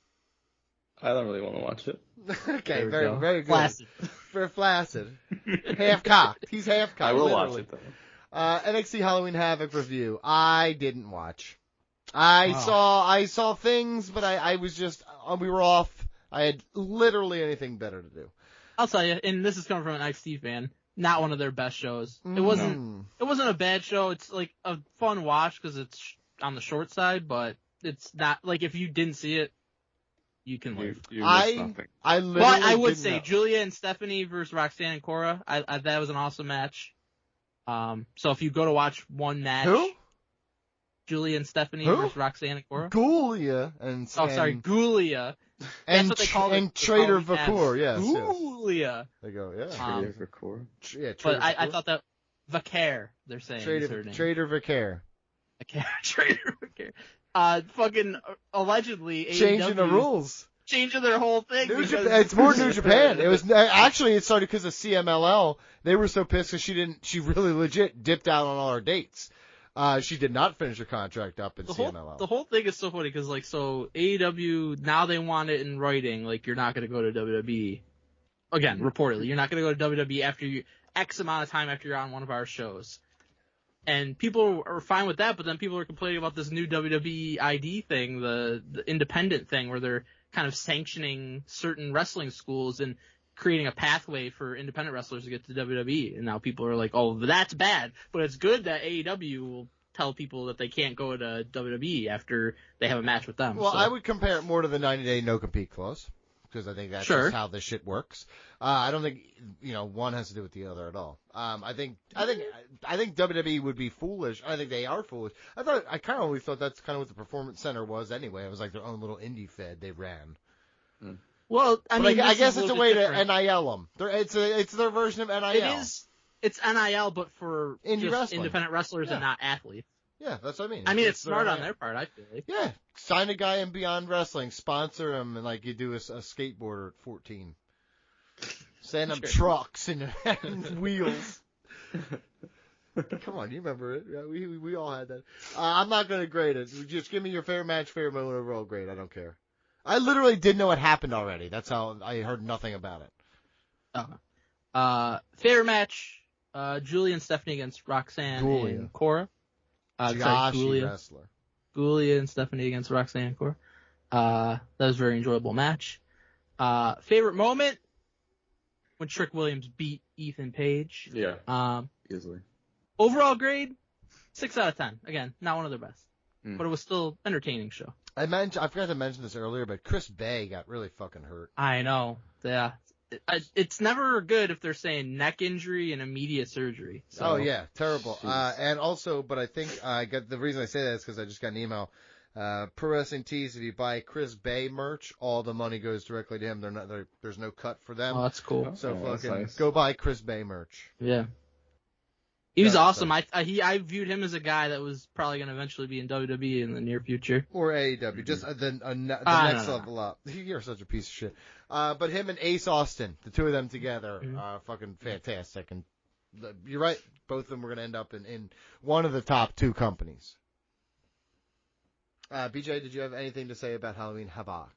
I don't really want to watch it. Okay, very good. Flaccid. For flaccid. Half cocked. He's half cocked. I will literally. watch it though. NXT Halloween Havoc review. I didn't watch. I saw things, but I was just we were off. I had literally anything better to do. I'll tell you, and this is coming from an NXT fan, not one of their best shows. It wasn't a bad show. It's like a fun watch because it's on the short side, but it's not like if you didn't see it, you can leave. You missed something. I would say Julia and Stephanie versus Roxanne and Cora. That was an awesome match. So if you go to watch one match, who? Julia and Stephanie versus Roxanne and Cora. Goulia and Goulia. And That's what they call it. And Trader Vacour, yes. Goulia. They go, yeah. Trader Vacour. Yeah, but I thought that Vacaire, they're saying. Trader Vacaur. Trader Vacaire. Fucking allegedly changing AEW, the rules. changing their whole thing. It's more New Japan. It was actually it started because of CMLL. They were so pissed because she really legit dipped out on all her dates. She did not finish her contract up in CMLL. The whole thing is so funny because so AEW now they want it in writing, like you're not going to go to WWE again. Reportedly, you're not going to go to WWE after X amount of time after you're on one of our shows. And people are fine with that, but then people are complaining about this new WWE ID thing, the independent thing, where they're kind of sanctioning certain wrestling schools and creating a pathway for independent wrestlers to get to WWE. And now people are like, oh, that's bad. But it's good that AEW will tell people that they can't go to WWE after they have a match with them. Well, so. I would compare it more to the 90-day no-compete clause, because I think that's just how this shit works. I don't think, one has to do with the other at all. I think WWE would be foolish. I think they are foolish. I kind of always thought that's kind of what the Performance Center was anyway. It was like their own little indie fed they ran. Well, I guess it's a way to NIL them. It's their version of NIL. It's NIL, but for wrestling. Independent wrestlers and not athletes. Yeah, that's what I mean. It's smart on their part, I feel like. Yeah, sign a guy in Beyond Wrestling, sponsor him, and like you do a skateboarder at 14. Send him trucks and wheels. Come on, you remember it? Yeah, we all had that. I'm not going to grade it. Just give me your fair match, fair moment, overall grade. I don't care. I literally didn't know it happened already. That's how I heard nothing about it. Fair match, Julia and Stephanie against Roxanne and Cora. Joshy wrestler. Julia and Stephanie against Roxanne and Cora. That was a very enjoyable match. Favorite moment? When Trick Williams beat Ethan Page. Yeah. Easily. Overall grade, 6 out of 10. Again, not one of their best. But it was still entertaining show. I forgot to mention this earlier, but Chris Bay got really fucking hurt. I know. Yeah. It's never good if they're saying neck injury and immediate surgery. So. Oh yeah, terrible. And also, but I think the reason I say that is because I just got an email. Pro Wrestling Tees, if you buy Chris Bay merch, all the money goes directly to him. There's no cut for them. Oh, that's cool. So go buy Chris Bay merch. Yeah. He was awesome. I viewed him as a guy that was probably going to eventually be in WWE in the near future. Or AEW, just the next level up. You're such a piece of shit. But him and Ace Austin, the two of them together, are fucking fantastic. And you're right, both of them were going to end up in one of the top two companies. BJ, did you have anything to say about Halloween Havoc?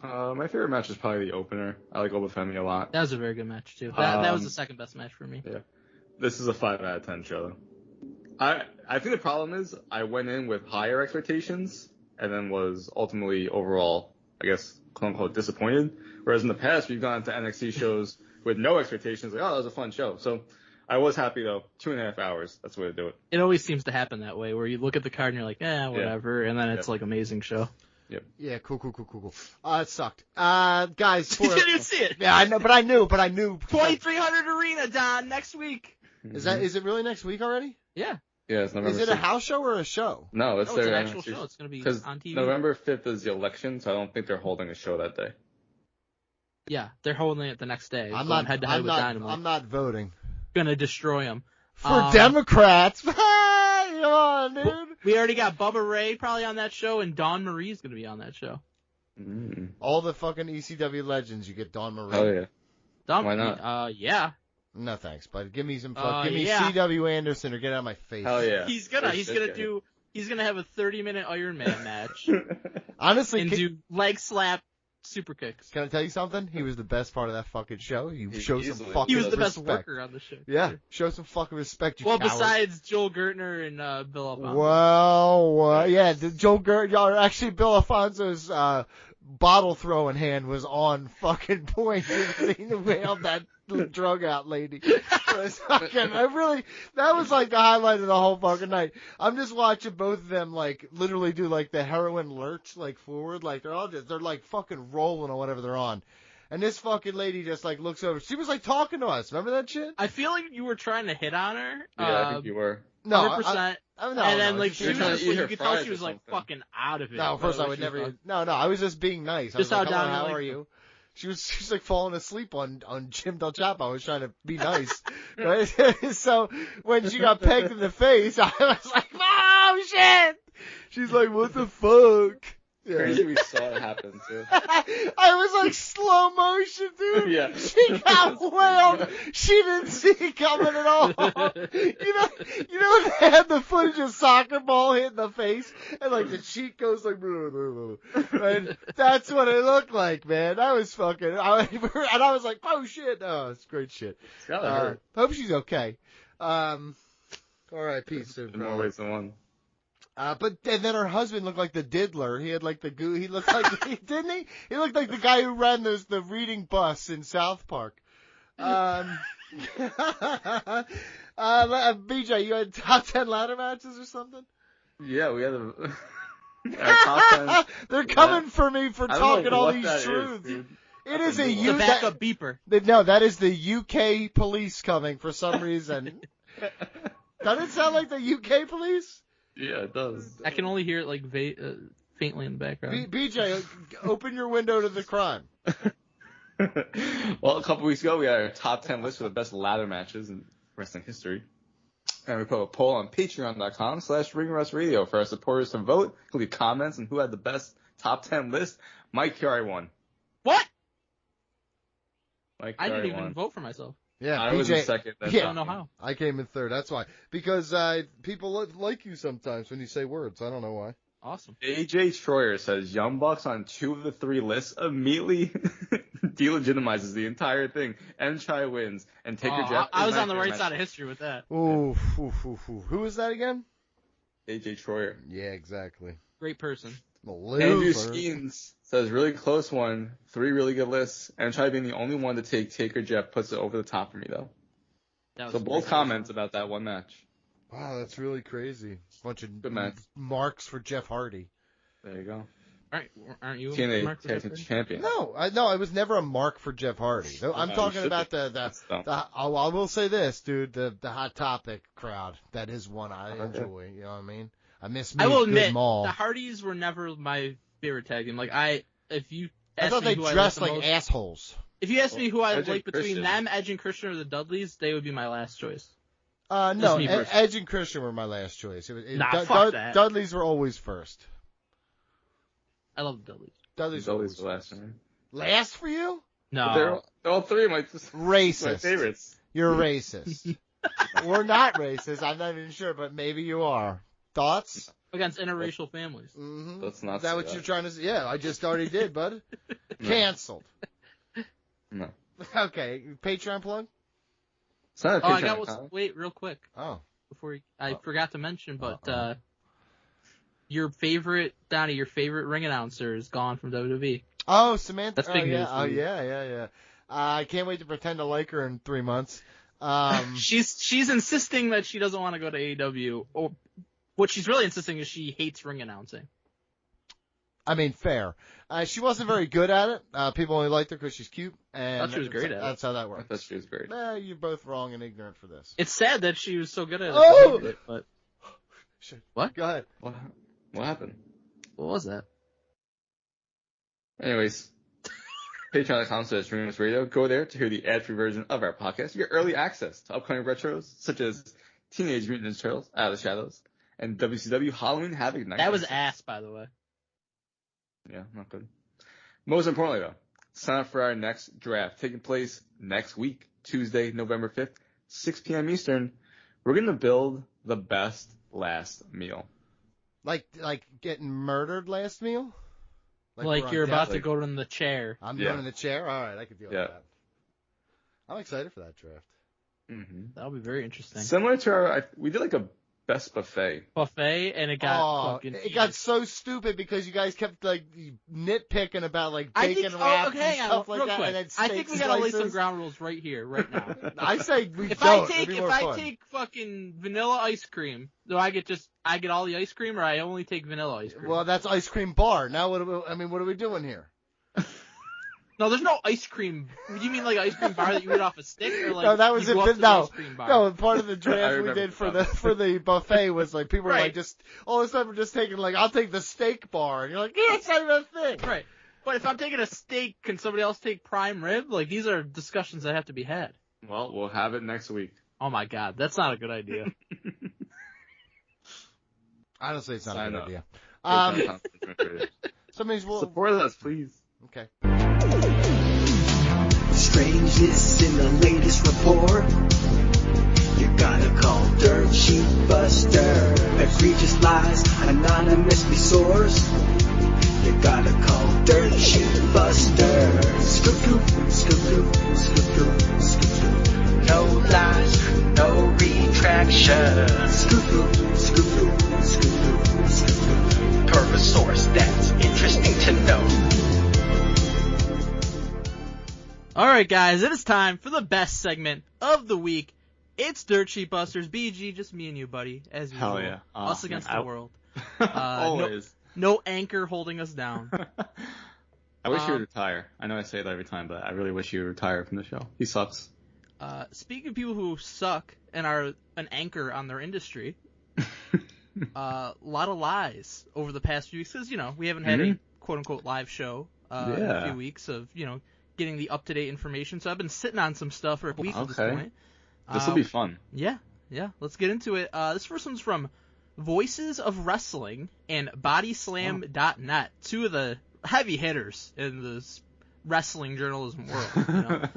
My favorite match is probably the opener. I like Obafemi a lot. That was a very good match, too. That was the second best match for me. Yeah. This is a 5 out of 10 show. I think the problem is I went in with higher expectations and then was ultimately overall, I guess, quote unquote, disappointed. Whereas in the past, we've gone to NXT shows with no expectations, like, oh, that was a fun show. So I was happy though. 2.5 hours. That's the way to do it. It always seems to happen that way, where you look at the card and you're like, whatever, and then it's like amazing show. Yep. Yeah, cool. It sucked. Guys, you didn't see it. Yeah, I know, but I knew. 2300 Arena, Don, next week. Is it really next week already? Yeah. Yeah, it's November 6th. Is it a house show or a show? No, it's an actual show. It's going to be on TV. November 5th is the election, so I don't think they're holding a show that day. Yeah, they're holding it the next day. I'm not head-to-head with Dynamite. I'm not voting. Gonna destroy them. For Democrats. Come on, dude. We already got Bubba Ray probably on that show, and Dawn Marie's gonna be on that show. All the fucking ECW legends, you get Dawn Marie. Oh yeah. Why not? Yeah. No thanks, bud. Give me some give me C.W. Anderson or get out of my face. Hell yeah. He's gonna have a 30-minute Iron Man match. Honestly, and do leg slap super kicks. Can I tell you something? He was the best part of that fucking show. He showed some fucking respect. He was the best worker on the show. Yeah, show some fucking respect, you coward. Besides Joel Gertner and Bill Alfonso. Well, yeah, Joel Gertner, actually Bill Alfonso's bottle throwing hand was on fucking point. He wailed that drug out lady. That was like the highlight of the whole fucking night. I'm just watching both of them like literally do like the heroin lurch like forward, like they're like fucking rolling or whatever they're on. And this fucking lady just like looks over. She was like talking to us. Remember that shit? I feel like you were trying to hit on her. Yeah, I think you were. No, 100%. And then like she was just, you could tell she was like something. fucking out of it. No, first I would never. No, I was just being nice. Just I was how like, how are you? She's like falling asleep on Jim Del Chapo. I was trying to be nice, right? So when she got pegged in the face, I was like, oh shit! She's like, what the fuck? Crazy we saw it happen too. I was like slow motion, dude. Yeah. She got whaled. She didn't see it coming at all. You know when they had the footage of soccer ball hitting the face and like the cheek goes like, blah, blah, blah. Right? That's what it looked like, man. That was fucking. And I was like, oh shit. Oh, it's great shit. It's gotta hurt. Hope she's okay. All right, peace. In more ways than one. And then her husband looked like the diddler. He had like the goo. He looked like, didn't he? He looked like the guy who ran the reading bus in South Park. BJ, you had top 10 ladder matches or something? Yeah, we had our top 10. They're coming for me for I don't talking know all what these that truths. is, dude. It is a The backup beeper. No, that is the UK police coming for some reason. Doesn't it sound like the UK police? Yeah, it does. I can only hear it like faintly in the background. BJ, open your window to the crime. Well, a couple weeks ago, we had our top 10 list for the best ladder matches in wrestling history. And we put a poll on patreon.com/ringrusradio for our supporters to vote, leave comments, and who had the best top 10 list. Mike Chiari won. What? Mike I Chiari didn't even won. vote for myself. Yeah, I BJ, was in second. I don't know how. I came in third. That's why. Because people like you sometimes when you say words. I don't know why. Awesome. AJ Troyer says Young Bucks on 2 of the 3 lists immediately delegitimizes the entire thing. Enchai wins, and Taker Jeff. I was is on the my right match. side of history with that. Ooh. Who is that again? AJ Troyer. Yeah, exactly. Great person. Andrew Skeens says really close one, 3 really good lists. Enchai being the only one to take Taker Jeff puts it over the top for me though. So both comments about that one match. Wow, that's really crazy. Bunch of Good match. marks for Jeff Hardy. There you go. Aren't you a TNA mark for Tag Jeff Team Hardy? Champion. No, I was never a mark for Jeff Hardy. I'm you talking should about be. I will say this, dude, the Hot Topic crowd. That is one I enjoy. You know what I mean? I miss me I will a good admit, mall. the Hardys were never my favorite tag team. Like if you I asked thought me they who dressed I liked like the most, assholes. if you asked me who I Edge and like between Christian. them, Edge and Christian, or the Dudleys, they would be my last choice. No, me personally. Edge and Christian were my last choice. Fuck that. Dudleys were always first. I love the Dudleys. Dudleys were always Always the last one. Last for you? No. They're all 3 of my Racist. favorites. You're racist. We're not racist. I'm not even sure, but maybe you are. Thoughts? Against interracial families. Mm-hmm. Let's not Is that say what that. you're trying to say? Yeah, I just already did, bud. Canceled. No. Okay, Patreon plug? It's not a Oh, I Patreon got account. wait real quick Oh. I forgot to mention, but your favorite ring announcer is gone from WWE. Oh, Samantha. That's big news Oh, for you. yeah. I can't wait to pretend to like her in 3 months. She's insisting that she doesn't want to go to AEW. Or what she's really insisting is she hates ring announcing. I mean, fair. She wasn't very good at it. People only liked her because she's cute. And I thought she was great at it. That's how that I works. thought she was great. You're both wrong and ignorant for this. It's sad that she was so good at it. Oh! But Shit. What? Go ahead. What happened? what was that? Anyways, patreon.com/ringrusradio. Go there to hear the ad-free version of our podcast. You get early access to upcoming retros such as Teenage Mutant Ninja Turtles, Out of the Shadows, and WCW Halloween Havoc Night. That was ass, by the way. Yeah, not good. Most importantly, though, sign up for our next draft taking place next week, Tuesday, November 5th, 6 p.m. Eastern. We're going to build the best last meal. Like getting murdered last meal? Like we're on you're about death? to go in the chair. I'm Yeah. going in the chair? All right, I can deal Yeah. with that. I'm excited for that draft. Mm-hmm. That'll be very interesting. Similar to we did like a best buffet. Buffet, and it got fucking. It got so stupid because you guys kept like nitpicking about like I bacon think. wraps Okay, and stuff like real that. quick. And then I steak think we gotta lay some slices. ground rules right here, right now. I say we If don't. I It'd be more fun. take fucking vanilla ice cream, do I get all the ice cream, or I only take vanilla ice cream? Well, that's ice cream bar. Now what are we doing here? No, there's no ice cream. You mean like ice cream bar that you eat off a stick, or like No, that was you go it. up to the No, ice cream bar? no. Part of the I draft we remember did for that. the buffet was like people were Right. like just all of a sudden we're just taking like I'll take the steak bar and you're like yeah, it's not even a thing. Right. But if I'm taking a steak, can somebody else take prime rib? Like these are discussions that have to be had. Well, we'll have it next week. Oh my god, that's do not a good idea. Honestly, it's not Sign a good up. idea. Patreon.com/ringrusradio. Somebody's Support us, please. Okay. Strangeness in the latest report. You gotta call Dirt Sheet Buster. Egregious lies anonymously sourced. You gotta call Dirt Sheet Buster. Scoop, scoop, scoop, scoop, scoop, scoop. No lies, no retraction. Scoop, scoop, scoop, scoop, scoop. Per a source that's interesting to know. Alright guys, it is time for the best segment of the week. It's Dirt Sheet Busters. BG, just me and you, buddy, as usual. Hell yeah. Us against the world. Always. No anchor holding us down. I wish you would retire. I know I say that every time, but I really wish you would retire from the show. He sucks. Speaking of people who suck and are an anchor on their industry, a lot of lies over the past few weeks, because, we haven't had a quote-unquote live show in a few weeks of, getting the up-to-date information. So I've been sitting on some stuff for a week at this point. This will be fun. Yeah. Let's get into it. This first one's from Voices of Wrestling and BodySlam.net, two of the heavy hitters in the wrestling journalism world.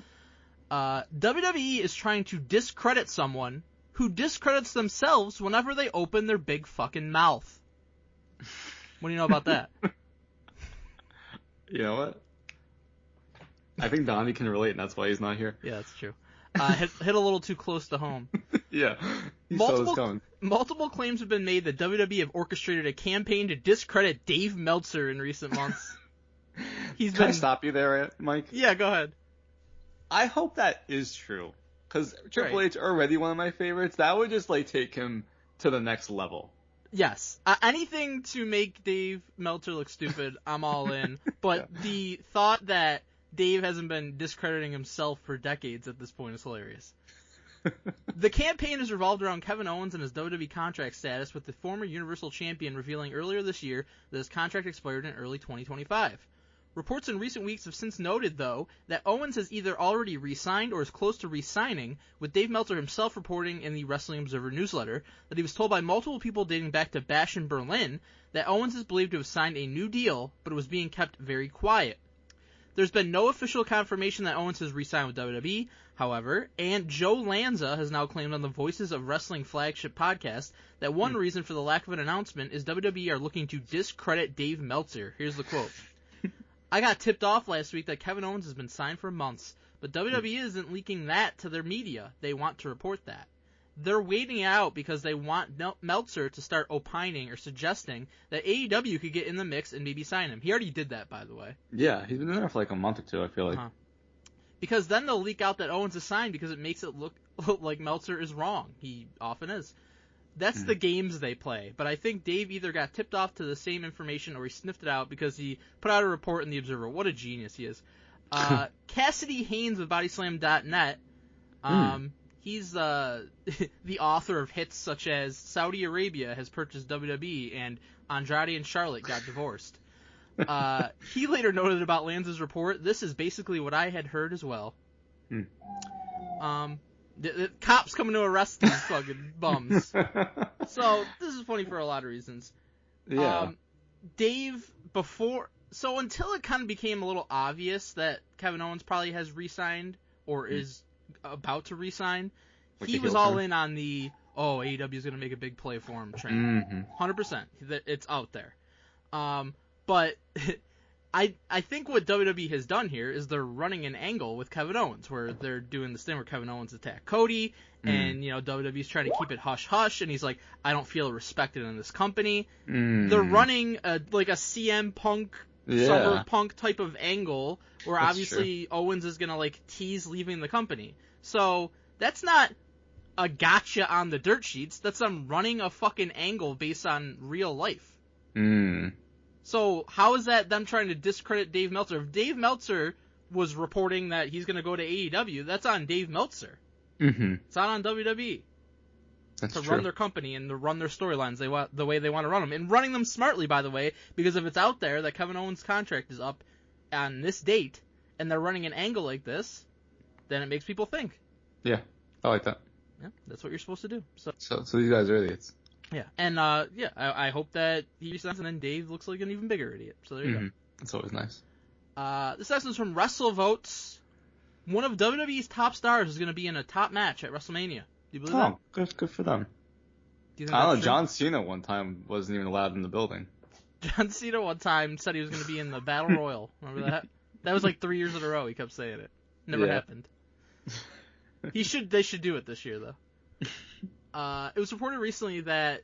WWE is trying to discredit someone who discredits themselves whenever they open their big fucking mouth. What do you know about that? You know what? I think Donnie can relate, and that's why he's not here. Yeah, that's true. Hit a little too close to home. Yeah. Multiple claims have been made that WWE have orchestrated a campaign to discredit Dave Meltzer in recent months. Can I stop you there, Mike? Yeah, go ahead. I hope that is true. Because Triple H already one of my favorites. That would just, take him to the next level. Yes. Anything to make Dave Meltzer look stupid, I'm all in. But the thought that Dave hasn't been discrediting himself for decades at this point is hilarious. The campaign has revolved around Kevin Owens and his WWE contract status, with the former Universal Champion revealing earlier this year that his contract expired in early 2025. Reports in recent weeks have since noted, though, that Owens has either already re-signed or is close to re-signing, with Dave Meltzer himself reporting in the Wrestling Observer newsletter that he was told by multiple people dating back to Bash in Berlin that Owens is believed to have signed a new deal, but it was being kept very quiet. There's been no official confirmation that Owens has re-signed with WWE, however, and Joe Lanza has now claimed on the Voices of Wrestling flagship podcast that one reason for the lack of an announcement is WWE are looking to discredit Dave Meltzer. Here's the quote. I got tipped off last week that Kevin Owens has been signed for months, but WWE isn't leaking that to their media. They want to report that. They're waiting it out because they want Meltzer to start opining or suggesting that AEW could get in the mix and maybe sign him. He already did that, by the way. Yeah, he's been there for a month or two, I feel like. Because then they'll leak out that Owens is signed because it makes it look like Meltzer is wrong. He often is. That's the games they play. But I think Dave either got tipped off to the same information or he sniffed it out because he put out a report in the Observer. What a genius he is. Cassidy Haynes of BodySlam.net. He's the author of hits such as Saudi Arabia has purchased WWE and Andrade and Charlotte got divorced. He later noted about Lanza's report, this is basically what I had heard as well. The cops coming to arrest these fucking bums. So this is funny for a lot of reasons. Yeah. Dave, until it kind of became a little obvious that Kevin Owens probably has re-signed or is about to re-sign, he was all in on the, AEW is going to make a big play for him train. 100%. It's out there. But I think what WWE has done here is they're running an angle with Kevin Owens, where they're doing this thing where Kevin Owens attacked Cody, and WWE's trying to keep it hush-hush, and he's like, I don't feel respected in this company. They're running a CM Punk, Summer Punk type of angle, where that's obviously true. Owens is going to tease leaving the company. So that's not a gotcha on the dirt sheets. That's them running a fucking angle based on real life. So how is that them trying to discredit Dave Meltzer? If Dave Meltzer was reporting that he's going to go to AEW, that's on Dave Meltzer. It's not on WWE. That's to true. Run their company and to run their storylines the way they want to run them. And running them smartly, by the way, because if it's out there that Kevin Owens' contract is up on this date, and they're running an angle like this, then it makes people think. Yeah, I like that. Yeah, that's what you're supposed to do. So these guys are idiots. Yeah, and I hope that he resigns, and then Dave looks like an even bigger idiot. So there you go. That's always nice. This next one's from WrestleVotes. One of WWE's top stars is going to be in a top match at WrestleMania. Do you believe that? Good for them. Do you think I don't know. that's John Cena one time wasn't even allowed in the building. true? John Cena one time said he was going to be in the Battle Royal. Remember that? That was like 3 years in a row. He kept saying it. Never happened. They should do it this year though. It was reported recently that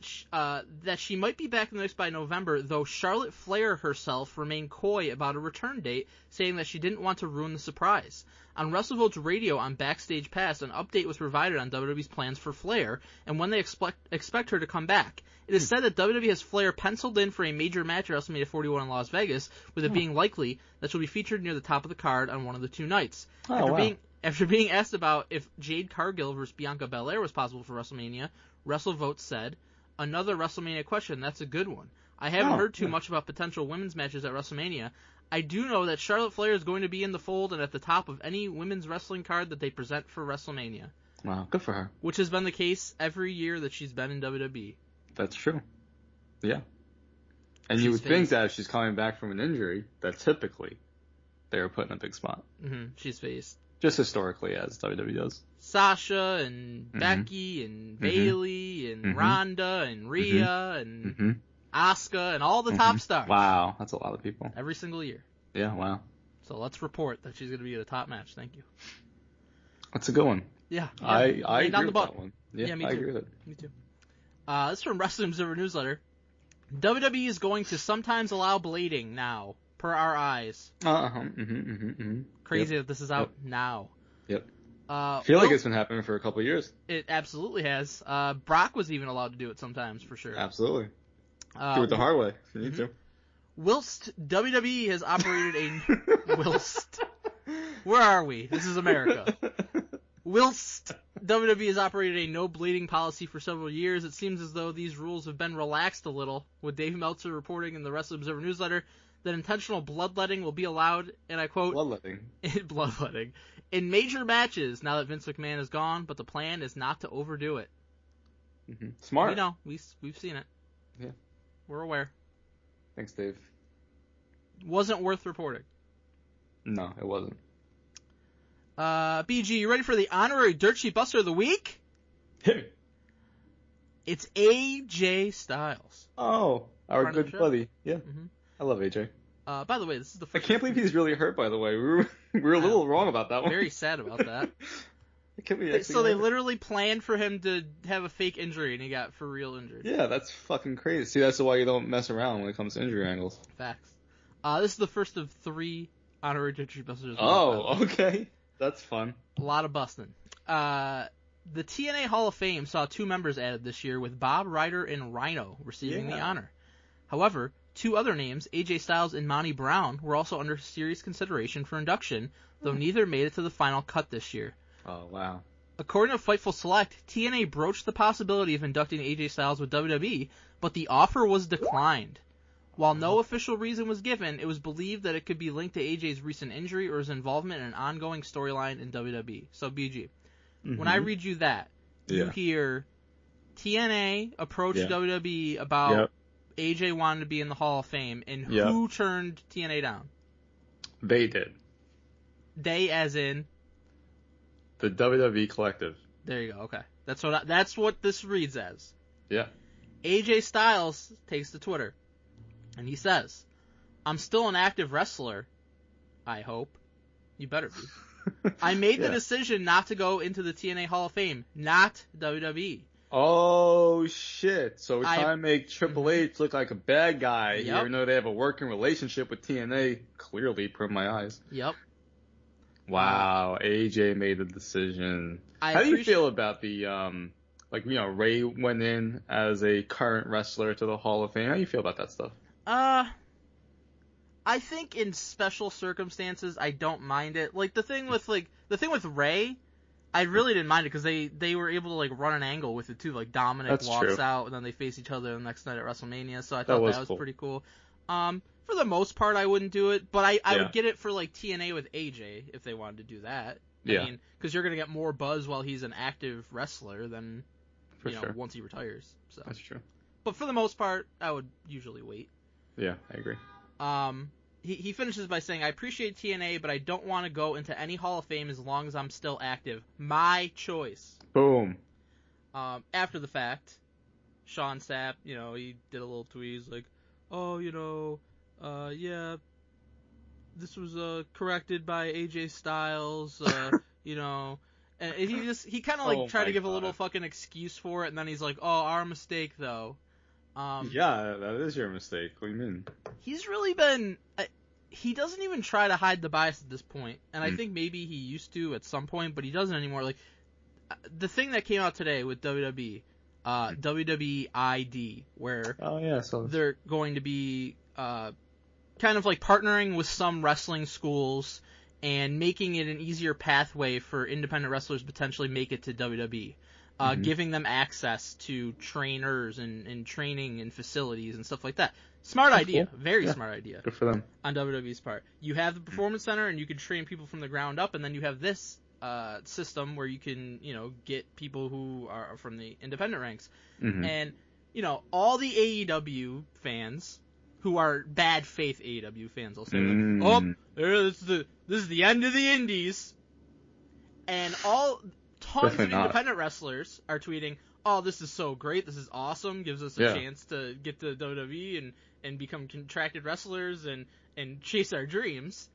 she might be back in the mix by November, though Charlotte Flair herself remained coy about a return date, saying that she didn't want to ruin the surprise. On WrestleVotes Radio on Backstage Pass, an update was provided on WWE's plans for Flair and when they expect her to come back. It is said that WWE has Flair penciled in for a major match at WrestleMania 41 in Las Vegas, with it being likely that she'll be featured near the top of the card on one of the 2 nights. After being asked about if Jade Cargill versus Bianca Belair was possible for WrestleMania, WrestleVotes said, "Another WrestleMania question, that's a good one. I haven't heard too much about potential women's matches at WrestleMania. I do know that Charlotte Flair is going to be in the fold and at the top of any women's wrestling card that they present for WrestleMania." Wow, good for her. Which has been the case every year that she's been in WWE. That's true. Yeah. And you would think that if she's coming back from an injury, that typically they were put in a big spot. She's faced just historically, as WWE does. Sasha and Becky and Bayley and Ronda and Rhea and Asuka and all the top stars. Wow, that's a lot of people. Every single year. Yeah, wow. So let's report that she's going to be at a top match. Thank you. That's a good one. Yeah. I agree with that one. Yeah, me too. I agree with it. Me too. This is from Wrestling Observer Newsletter. WWE is going to sometimes allow blading now, per our eyes. Crazy that this is out now. Yep. I feel like it's been happening for a couple of years. It absolutely has. Brock was even allowed to do it sometimes, for sure. Absolutely. Do it the hard way if you need to. Whilst WWE has operated a... Whilst... Where are we? This is America. Whilst WWE has operated a no bleeding policy for several years, it seems as though these rules have been relaxed a little, with Dave Meltzer reporting in the Wrestling Observer Newsletter that intentional bloodletting will be allowed, and I quote... Bloodletting. Bloodletting. In major matches, now that Vince McMahon is gone, but the plan is not to overdo it. Smart. We know. We've seen it. Yeah. We're aware. Thanks, Dave. Wasn't worth reporting. No, it wasn't. BG, you ready for the honorary Dirt Sheet Buster of the week? Hit me. It's AJ Styles. Oh, our good buddy. Yeah. I love AJ. By the way, this is the I first... can't believe he's really hurt, by the way. We were a little wrong about that one. Very sad about that. So they literally planned for him to have a fake injury, and he got for real injured. Yeah, that's fucking crazy. See, that's why you don't mess around when it comes to injury angles. Facts. This is the first of 3 honorary Dirt Sheet Busters. Oh, okay. That's fun. A lot of busting. The TNA Hall of Fame saw 2 members added this year, with Bob Ryder and Rhino receiving the honor. However, 2 other names, AJ Styles and Monty Brown, were also under serious consideration for induction, though neither made it to the final cut this year. Oh, wow. According to Fightful Select, TNA broached the possibility of inducting AJ Styles with WWE, but the offer was declined. While no official reason was given, it was believed that it could be linked to AJ's recent injury or his involvement in an ongoing storyline in WWE. So, BG, when I read you that, you hear TNA approach WWE about AJ wanted to be in the Hall of Fame, and who turned TNA down? They did. They, as in the WWE Collective. There you go. Okay, that's what this reads as. Yeah. AJ Styles takes to Twitter, and he says, "I'm still an active wrestler. I hope. You better be. I made the decision not to go into the TNA Hall of Fame, not WWE." Oh, shit. So we're trying to make Triple H look like a bad guy, even though they have a working relationship with TNA, clearly, per my eyes. Yep. Wow, AJ made the decision. How do you feel about the, Ray went in as a current wrestler to the Hall of Fame? How do you feel about that stuff? I think in special circumstances, I don't mind it. Like, the thing with Ray, I really didn't mind it because they were able to like run an angle with it too. Like Dominic walks out and then they face each other the next night at WrestleMania. So I thought that was pretty cool. For the most part, I wouldn't do it, but I would get it for like TNA with AJ if they wanted to do that. I mean, because you're gonna get more buzz while he's an active wrestler than sure. once he retires. So That's true. But for the most part, I would usually wait. Yeah, I agree. He finishes by saying, I appreciate TNA, but I don't want to go into any Hall of Fame as long as I'm still active. My choice. Boom. After the fact, Sean Sapp, he did a little tweet. He's like, oh, yeah, this was corrected by AJ Styles, and he kind of tried to give a little fucking excuse for it, and then he's like, oh, our mistake though. Yeah, that is your mistake. What do you mean? He's really been. He doesn't even try to hide the bias at this point, and I think maybe he used to at some point, but he doesn't anymore. Like the thing that came out today with WWE, WWE ID, where they're going to be kind of like partnering with some wrestling schools and making it an easier pathway for independent wrestlers to potentially make it to WWE. Giving them access to trainers and training and facilities and stuff like that. Smart idea. Cool. Very smart idea. Good for them. On WWE's part. You have the Performance Center and you can train people from the ground up, and then you have this system where you can, get people who are from the independent ranks. And, all the AEW fans who are bad faith AEW fans will say, this is the end of the indies. And tons of independent wrestlers are tweeting, oh, this is so great, this is awesome, gives us a chance to get to WWE and become contracted wrestlers and chase our dreams.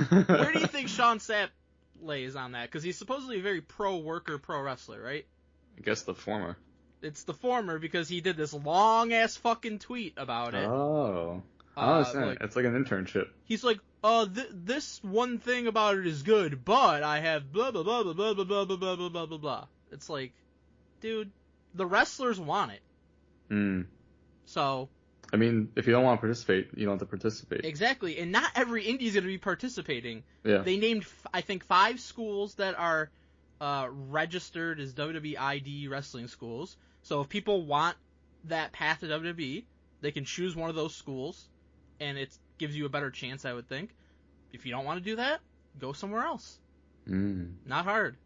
Where do you think Sean Sapp lays on that? Because he's supposedly a very pro-worker, pro-wrestler, right? I guess the former. It's the former because he did this long-ass fucking tweet about it. Oh. I understand. It's like an internship. He's like, this one thing about it is good, but I have blah, blah, blah, blah, blah, blah, blah, blah, blah, blah, blah, blah. It's like, dude, the wrestlers want it. So. I mean, if you don't want to participate, you don't have to participate. Exactly, and not every indie is going to be participating. Yeah. They named, I think, 5 schools that are registered as WWE ID wrestling schools. So if people want that path to WWE, they can choose one of those schools, and it gives you a better chance, I would think. If you don't want to do that, go somewhere else. Not hard.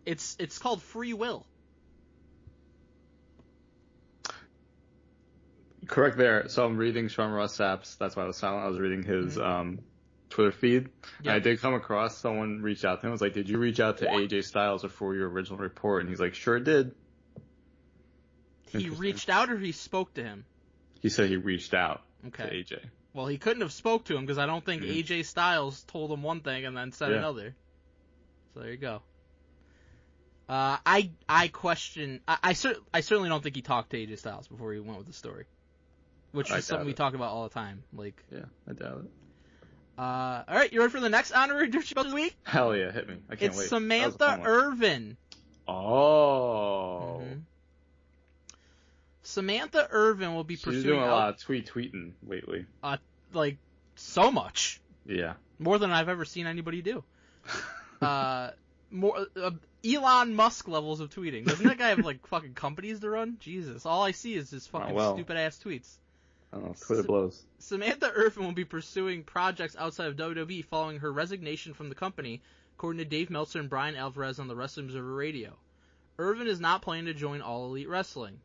It's called free will. Correct there. So I'm reading Sean Ross Sapp's. That's why I was silent. I was reading his Twitter feed. Yep. And I did come across someone reached out to him. I was like, did you reach out to AJ Styles before your original report? And he's like, sure did. He reached out or he spoke to him? He said he reached out to AJ. Well, he couldn't have spoke to him because I don't think AJ Styles told him one thing and then said another. So there you go. I question. I certainly don't think he talked to AJ Styles before he went with the story, which is something we talk about all the time. Like, yeah, I doubt it. All right, you ready for the next honorary douchebag of the week? Hell yeah, hit me! I can't wait. It's Samantha Irvin. Oh. Samantha Irvin will be pursuing. She's doing a lot of tweeting lately. Like so much. Yeah. More than I've ever seen anybody do. More Elon Musk levels of tweeting. Doesn't that guy have like fucking companies to run? Jesus, all I see is his fucking stupid ass tweets. I don't know. Twitter blows. Samantha Irvin will be pursuing projects outside of WWE following her resignation from the company, according to Dave Meltzer and Brian Alvarez on the Wrestling Observer Radio. Irvin is not planning to join All Elite Wrestling.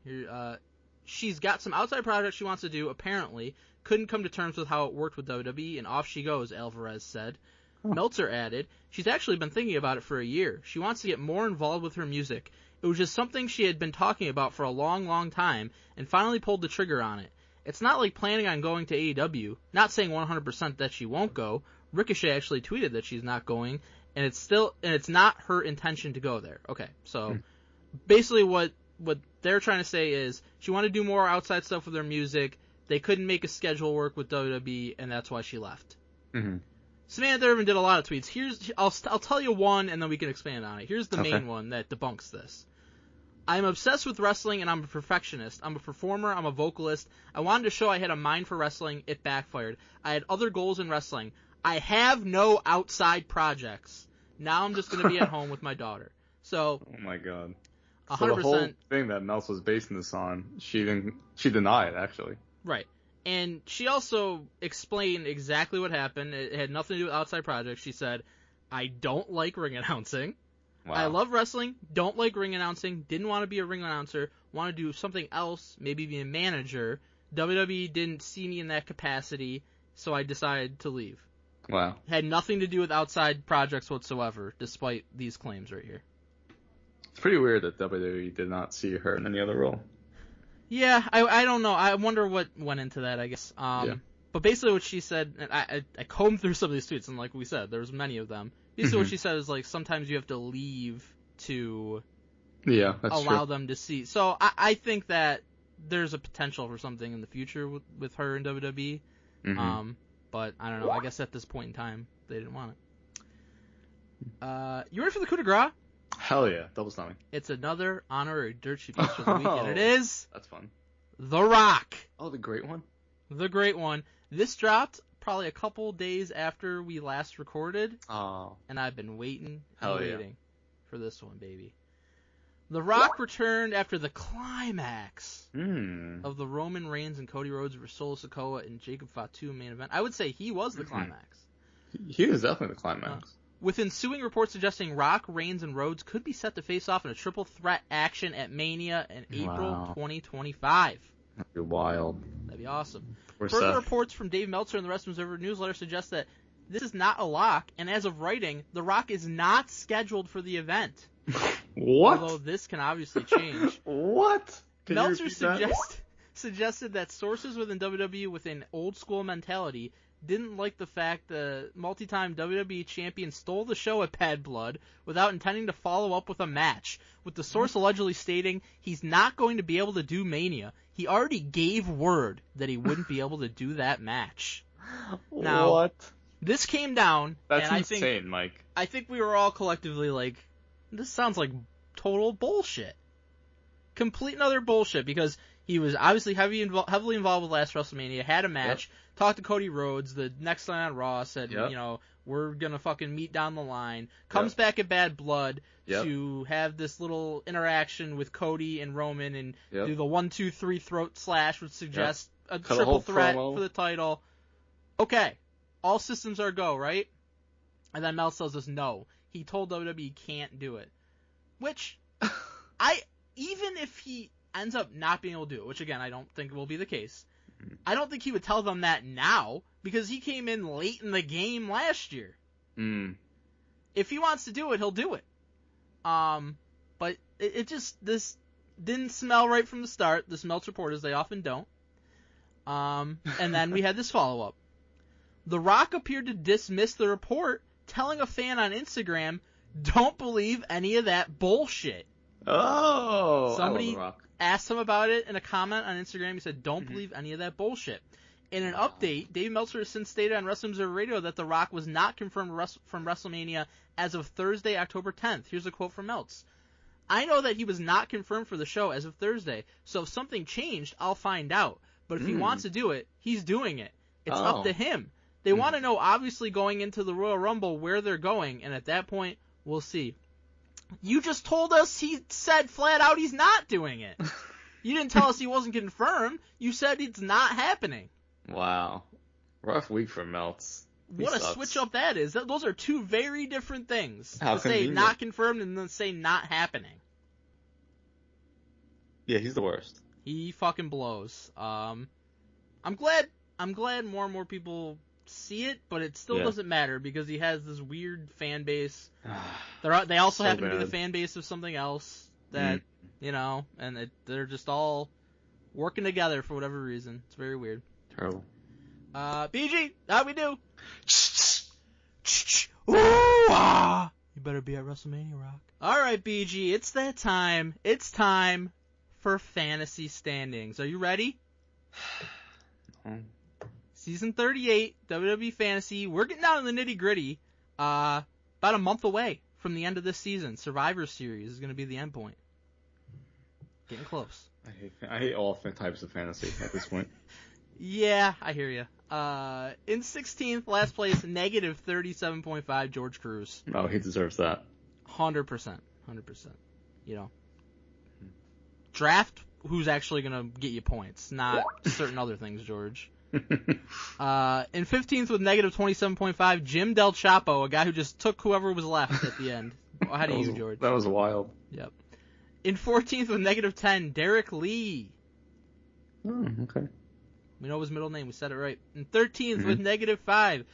She's got some outside projects she wants to do, apparently. Couldn't come to terms with how it worked with WWE, and off she goes, Alvarez said. Meltzer added, she's actually been thinking about it for a year. She wants to get more involved with her music. It was just something she had been talking about for a long, long time, and finally pulled the trigger on it. It's not like planning on going to AEW. Not saying 100% that she won't go. Ricochet actually tweeted that she's not going, and it's not her intention to go there. Okay, so basically what they're trying to say is she wanted to do more outside stuff with her music. They couldn't make a schedule work with WWE, and that's why she left. Samantha Irvin did a lot of tweets. I'll tell you one, and then we can expand on it. Here's the main one that debunks this. I'm obsessed with wrestling, and I'm a perfectionist. I'm a performer. I'm a vocalist. I wanted to show I had a mind for wrestling. It backfired. I had other goals in wrestling. I have no outside projects. Now I'm just going to be at home with my daughter. So. Oh my God. 100%. So the whole thing that Mels was basing this on, she denied, actually. Right. And she also explained exactly what happened. It had nothing to do with outside projects. She said, I don't like ring announcing. Wow. I love wrestling, don't like ring announcing, didn't want to be a ring announcer, want to do something else, maybe be a manager. WWE didn't see me in that capacity, so I decided to leave. Wow. Had nothing to do with outside projects whatsoever, despite these claims right here. It's pretty weird that WWE did not see her in any other role. Yeah, I don't know. I wonder what went into that, I guess. Yeah. But basically what she said, and I combed through some of these tweets, and like we said, there's many of them. Basically what she said is, like, sometimes you have to leave to Yeah, that's allow true. them to see. So I think that there's a potential for something in the future with her in WWE. But I don't know. I guess at this point in time, they didn't want it. You ready for the coup de grace? Hell yeah, double stomach. It's another honorary Dirt Sheet Feature of the week, and it is That's fun. The Rock. Oh, the great one? The great one. This dropped probably a couple days after we last recorded, Oh. and I've been waiting Hell and yeah. waiting for this one, baby. The Rock returned after the climax of the Roman Reigns and Cody Rhodes versus Solo Sikoa and Jacob Fatu main event. I would say he was the climax. He was definitely the climax. With ensuing reports suggesting Rock, Reigns, and Rhodes could be set to face off in a triple threat action at Mania in April 2025. That'd be wild. That'd be awesome. Where's Further Seth? reports from Dave Meltzer in the Wrestling Observer newsletter suggest that this is not a lock, and as of writing, The Rock is not scheduled for the event. What? Although this can obviously change. What? Can you Meltzer repeat that? suggested that sources within WWE with an old school mentality didn't like the fact the multi-time WWE champion stole the show at Bad Blood without intending to follow up with a match, with the source allegedly stating he's not going to be able to do Mania. He already gave word that he wouldn't be able to do that match. Now, What? this came down, That's and insane, Mike. I think we were all collectively like, this sounds like total bullshit. Complete and utter bullshit, because he was obviously heavily involved with last WrestleMania, had a match, talked to Cody Rhodes, the next night on Raw, said, you know, we're going to fucking meet down the line, comes back at Bad Blood to have this little interaction with Cody and Roman and do the 1-2-3 throat slash, which suggests a triple threat for the title. Okay, all systems are go, right? And then Mel tells us no. He told WWE he can't do it. Which, even if he ends up not being able to do it, which again, I don't think will be the case, I don't think he would tell them that now, because he came in late in the game last year. If he wants to do it, he'll do it. But this didn't smell right from the start. The Smelts reporters, they often don't. And then we had this follow-up. The Rock appeared to dismiss the report, telling a fan on Instagram, "Don't believe any of that bullshit." Oh, Somebody I love The Rock. asked him about it in a comment on Instagram. He said, "Don't believe any of that bullshit." In an update, Dave Meltzer has since stated on Wrestling Observer Radio that The Rock was not confirmed from WrestleMania as of Thursday, October 10th. Here's a quote from Meltz. "I know that he was not confirmed for the show as of Thursday, so if something changed, I'll find out. But if he wants to do it, he's doing it. It's up to him. They want to know, obviously, going into the Royal Rumble where they're going, and at that point, we'll see." You just told us he said flat out he's not doing it. You didn't tell us he wasn't confirmed. You said it's not happening. Wow. Rough week for Meltz. What a switch up that is. Those are two very different things. How to say convenient. not confirmed and then say not happening. Yeah, he's the worst. He fucking blows. I'm glad more and more people see it, but it still doesn't matter because he has this weird fan base. They also happen to be the fan base of something else that, you know, and they're just all working together for whatever reason. It's very weird. Terrible. BG, how we do? Ooh, you better be at WrestleMania, Rock. Alright, BG, it's that time. It's time for fantasy standings. Are you ready? Season 38, WWE Fantasy. We're getting down to the nitty-gritty. About a month away from the end of this season. Survivor Series is going to be the end point. Getting close. I hate all types of fantasy at this point. Yeah, I hear you. In 16th, last place, negative 37.5, George Cruz. Oh, he deserves that. 100%. 100%. You know. Draft who's actually going to get you points, not certain other things, George. In 15th with negative 27.5, Jim Del Chapo, a guy who just took whoever was left at the end. Ahead of you, George. That was wild. Yep. In 14th with -10, Derek Lee. Oh, okay. We know his middle name. We said it right. In 13th with -5,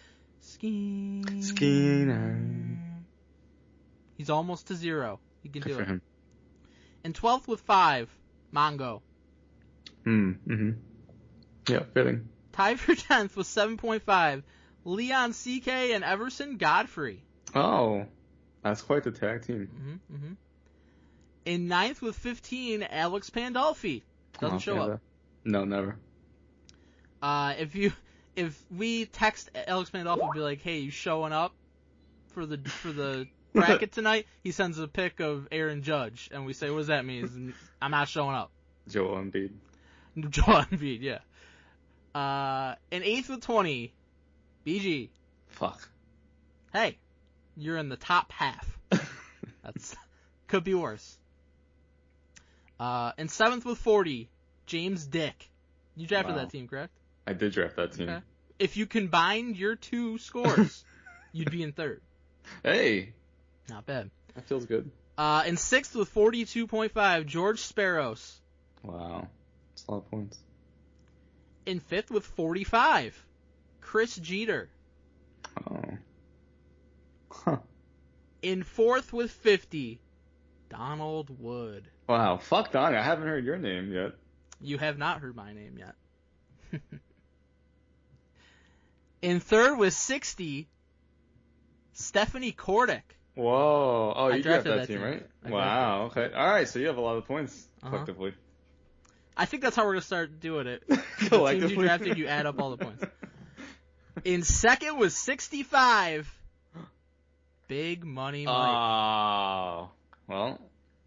Skinner. He's almost to 0. He can Good do for it. him. In 12th with 5, Mongo. Yeah, fitting. Tied for 10th with 7.5, Leon CK and Everson Godfrey. Oh, that's quite the tag team. In 9th with 15, Alex Pandolfi. Doesn't show up. No, never. If we text Alex Pandolfi and be like, hey, you showing up for the bracket tonight? He sends a pic of Aaron Judge, and we say, what does that mean? He's, I'm not showing up. Joel Embiid. Joel Embiid, yeah. In 8th with 20, BG. Fuck. Hey, you're in the top half. That's could be worse. In 7th with 40, James Dick. You drafted that team, correct? I did draft that team. Okay. If you combined your 2 scores, you'd be in 3rd. Hey. Not bad. That feels good. In 6th with 42.5, George Sparrows. Wow. That's a lot of points. In 5th with 45, Chris Jeter. Oh. Huh. In 4th with 50, Donald Wood. Wow. Fuck Donnie. I haven't heard your name yet. You have not heard my name yet. In 3rd with 60, Stephanie Kordick. Whoa. Oh, you drafted that team, right? I Wow. Okay. All right. So you have a lot of points collectively. I think that's how we're going to start doing it. The Collectively. teams you drafted, you add up all the points. In 2nd was 65, Big Money Mike. Oh. Well,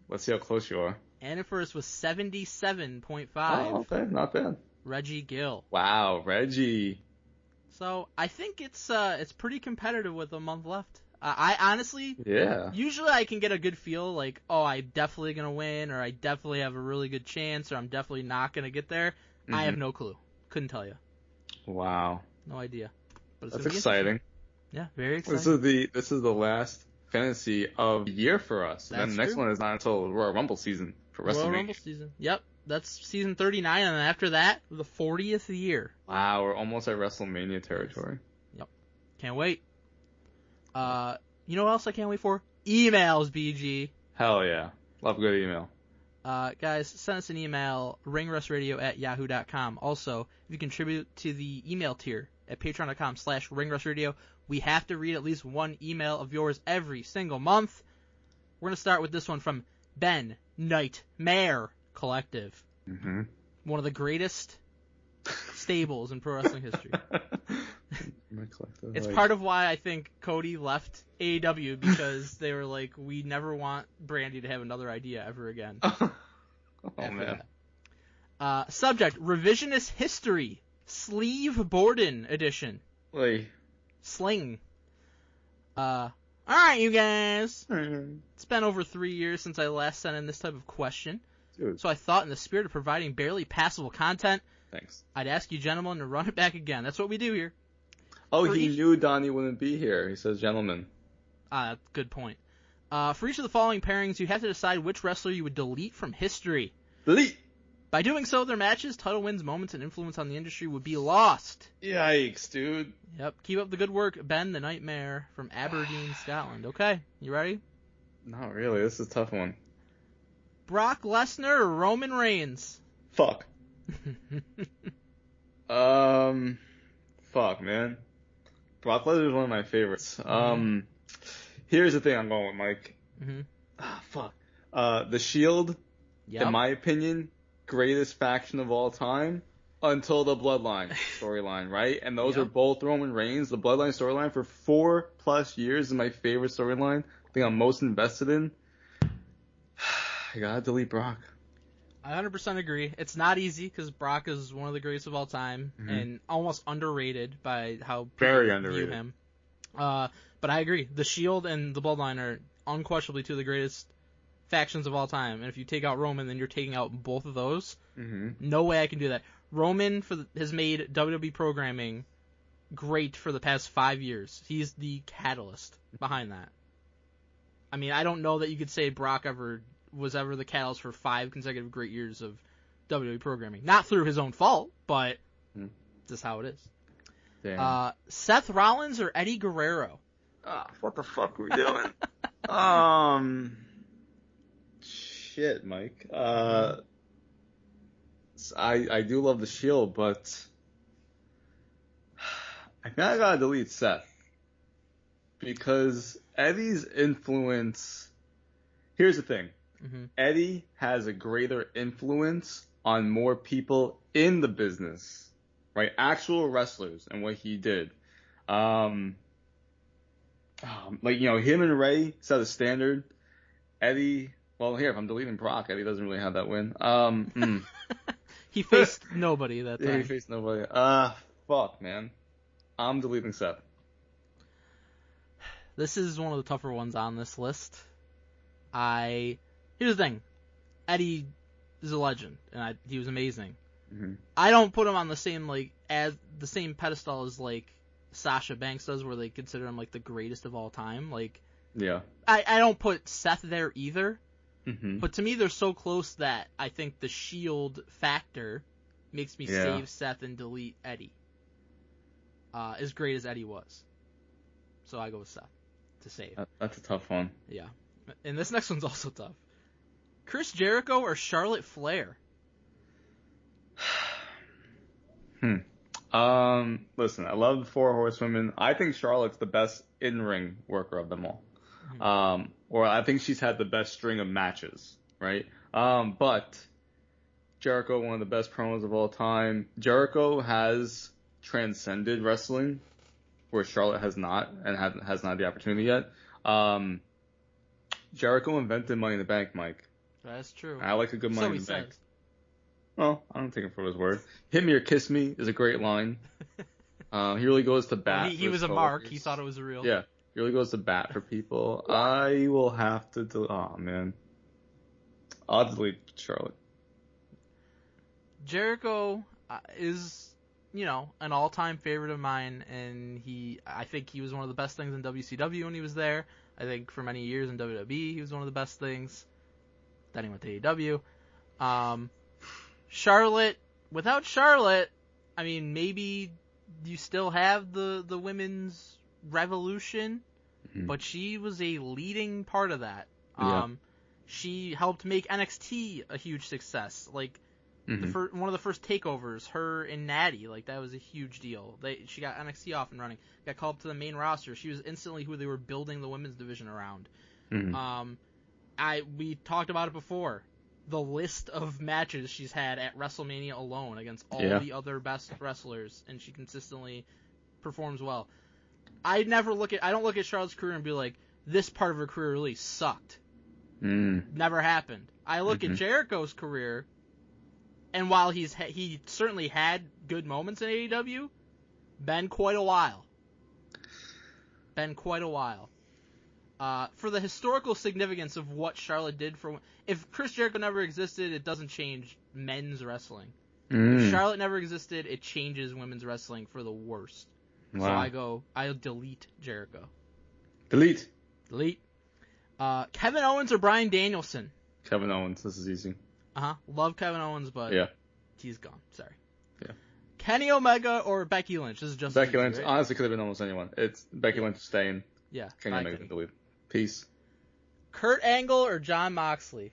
let's see how close you are. And in 1st was 77.5, Oh, okay. Not bad. Reggie Gill. Wow, Reggie. So I think it's pretty competitive with a month left. I honestly, usually I can get a good feel like, oh, I'm definitely going to win, or I definitely have a really good chance, or I'm definitely not going to get there. I have no clue. Couldn't tell you. Wow. No idea. But it's That's gonna be exciting. Yeah, very exciting. This is the last fantasy of the year for us. That's Then the next true. one is not until Royal Rumble season for WrestleMania. Royal Rumble season. Yep. That's season 39, and then after that, the 40th year. Wow, we're almost at WrestleMania territory. Yep. Can't wait. You know what else I can't wait for? Emails, BG. Hell yeah. Love a good email. Guys, send us an email, ringrustradio@yahoo.com. Also, if you contribute to the email tier at patreon.com/ringrustradio, we have to read at least one email of yours every single month. We're going to start with this one from Ben Nightmare Collective. One of the greatest stables in pro wrestling history. It's part of why I think Cody left AEW, because they were like, we never want Brandy to have another idea ever again. Oh, man. Subject, Revisionist History, Sleeve Borden Edition. Like, Sling. Alright, you guys. It's been over 3 years since I last sent in this type of question. dude. So I thought, in the spirit of providing barely passable content, Thanks. I'd ask you gentlemen to run it back again. That's what we do here. Oh, For he each- knew Donnie wouldn't be here. He says, gentlemen. Good point. For each of the following pairings, you have to decide which wrestler you would delete from history. Delete! By doing so, their matches, title wins, moments, and influence on the industry would be lost. Yikes, dude. Yep. Keep up the good work, Ben the Nightmare from Aberdeen, Scotland. Okay, you ready? Not really. This is a tough one. Brock Lesnar or Roman Reigns? Fuck. Fuck, man. Brock Lesnar is one of my favorites. Here's the thing I'm going with, Mike. Fuck. The Shield, Yep. in my opinion, greatest faction of all time until the Bloodline storyline, right? And those Yep. are both Roman Reigns. The Bloodline storyline for 4+ years is my favorite storyline. I think I'm most invested in. I gotta delete Brock. I 100% agree. It's not easy because Brock is one of the greatest of all time and almost underrated by how people Very view underrated. him. But I agree. The Shield and the Bloodline are unquestionably two of the greatest factions of all time. And if you take out Roman, then you're taking out both of those. No way I can do that. Roman has made WWE programming great for the past 5 years. He's the catalyst behind that. I mean, I don't know that you could say Brock was ever the catalyst for 5 consecutive great years of WWE programming. Not through his own fault, but just how it is. Damn. Seth Rollins or Eddie Guerrero? What the fuck are we doing? Shit, Mike. I do love the Shield, but I think I gotta delete Seth. Because Eddie's influence... Here's the thing. Mm-hmm. Eddie has a greater influence on more people in the business, right? Actual wrestlers and what he did. Him and Ray set a standard. Eddie, well, here, if I'm deleting Brock, Eddie doesn't really have that win. He faced nobody that time. Yeah, he faced nobody. Fuck, man. I'm deleting Seth. This is one of the tougher ones on this list. Here's the thing. Eddie is a legend, and he was amazing. Mm-hmm. I don't put him on the same pedestal as Sasha Banks does, where they consider him the greatest of all time. Yeah. I don't put Seth there either. Mm-hmm. But to me, they're so close that I think the Shield factor makes me save Seth and delete Eddie. As great as Eddie was. So I go with Seth to save. That's a tough one. Yeah. And this next one's also tough. Chris Jericho or Charlotte Flair? Listen, I love the 4 Horsewomen. I think Charlotte's the best in-ring worker of them all. Mm-hmm. Or I think she's had the best string of matches, right? But Jericho, one of the best promos of all time. Jericho has transcended wrestling, where Charlotte has not, and has not the opportunity yet. Jericho invented Money in the Bank, Mike. That's true. I like a good Money So in the Bank. says. Well, I don't take him for his word. Hit me or kiss me is a great line. He really goes to bat. He was a mark. He thought it was real. Yeah, he really goes to bat for people. I will have to oh man, I'll delete Charlotte. Jericho is, an all-time favorite of mine, and I think he was one of the best things in WCW when he was there. I think for many years in WWE, he was one of the best things. Then he went to AEW. Charlotte, without Charlotte, I mean, maybe you still have the women's revolution, but she was a leading part of that. She helped make NXT a huge success. One of the first takeovers, her and Natty, that was a huge deal. She got NXT off and running, got called up to the main roster. She was instantly who they were building the women's division around. We talked about it before. The list of matches she's had at WrestleMania alone against all the other best wrestlers, and she consistently performs well. I don't look at Charlotte's career and be like, this part of her career really sucked. Never happened. I look at Jericho's career, and while he certainly had good moments in AEW, been quite a while. For the historical significance of what Charlotte did if Chris Jericho never existed, it doesn't change men's wrestling. If Charlotte never existed, it changes women's wrestling for the worst. Wow. So I'll delete Jericho. Delete. Kevin Owens or Bryan Danielson? Kevin Owens. This is easy. Love Kevin Owens, but he's gone. Sorry. Yeah. Kenny Omega or Becky Lynch? This is just Becky Lynch. Right? Honestly, could have been almost anyone. It's Becky Lynch staying. Yeah. Kenny Omega delete. Peace. Kurt Angle or Jon Moxley?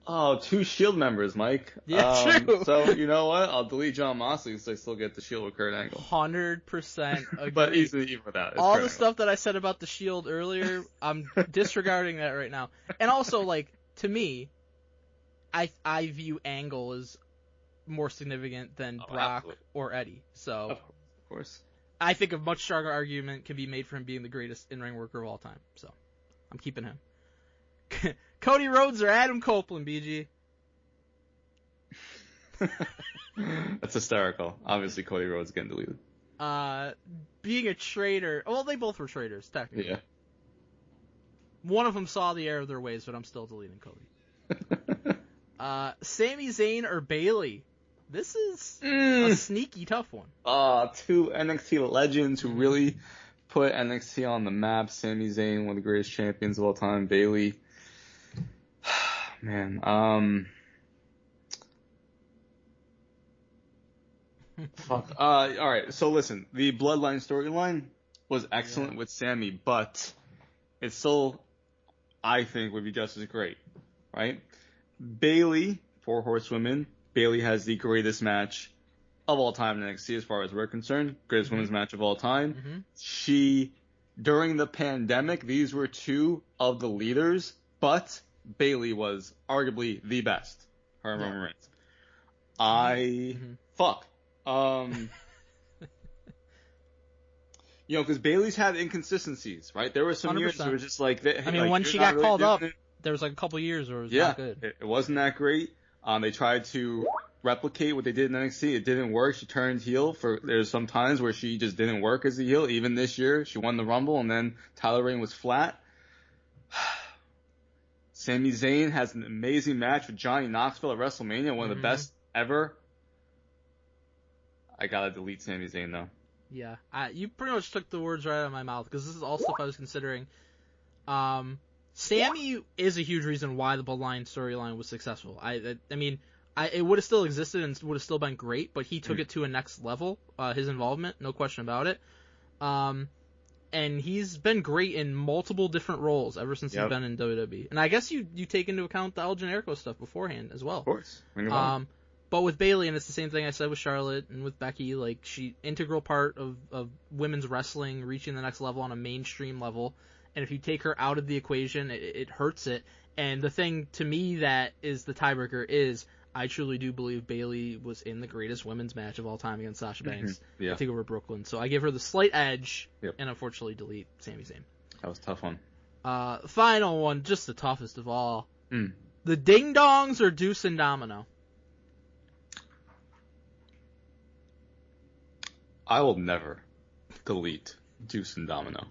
Oh, 2 Shield members, Mike. Yeah, true. So, you know what? I'll delete Jon Moxley so I still get the Shield with Kurt Angle. 100% agree. But even without. All the stuff that I said about the Shield earlier, I'm disregarding that right now. And also, to me, I view Angle as more significant than Brock or Eddie. So, of course. I think a much stronger argument can be made for him being the greatest in-ring worker of all time. So, I'm keeping him. Cody Rhodes or Adam Copeland, BG? That's hysterical. Obviously, Cody Rhodes getting deleted. Being a traitor. Well, they both were traitors, technically. Yeah. One of them saw the error of their ways, but I'm still deleting Cody. Sami Zayn or Bayley? This is a sneaky tough one. 2 NXT legends who really put NXT on the map. Sami Zayn, one of the greatest champions of all time. Bayley. Man, fuck. Alright, so listen, the Bloodline storyline was excellent with Sami, but it still, I think, would be just as great, right? Bayley, 4 horsewomen, Bayley has the greatest match of all time in NXT as far as we're concerned. Greatest women's match of all time. During the pandemic, these were 2 of the leaders, but Bayley was arguably the best. If I remember right. Fuck. You know, because Bayley's had inconsistencies, right? There were some 100%. years where it was just like... I mean, when she got called up, there was like a couple years where it was not good. It wasn't that great. They tried to replicate what they did in NXT. It didn't work. She turned heel. There's some times where she just didn't work as a heel. Even this year, she won the Rumble, and then Tyler Rain was flat. Sami Zayn has an amazing match with Johnny Knoxville at WrestleMania, one of the best ever. I gotta delete Sami Zayn, though. Yeah, you pretty much took the words right out of my mouth, because this is all stuff I was considering. Sami is a huge reason why the Bloodline storyline was successful. I mean, it would have still existed and would have still been great, but he took it to a next level, his involvement, no question about it. And he's been great in multiple different roles ever since he's been in WWE. And I guess you take into account the El Generico stuff beforehand as well. Of course. But with Bayley, and it's the same thing I said with Charlotte and with Becky, like, she integral part of women's wrestling, reaching the next level on a mainstream level. And if you take her out of the equation, it hurts it. And the thing to me that is the tiebreaker is I truly do believe Bayley was in the greatest women's match of all time against Sasha Banks. I think over Brooklyn. So I give her the slight edge, and unfortunately delete Sami Zayn. That was a tough one. Final one, just the toughest of all. The Ding Dongs or Deuce and Domino? I will never delete Deuce and Domino.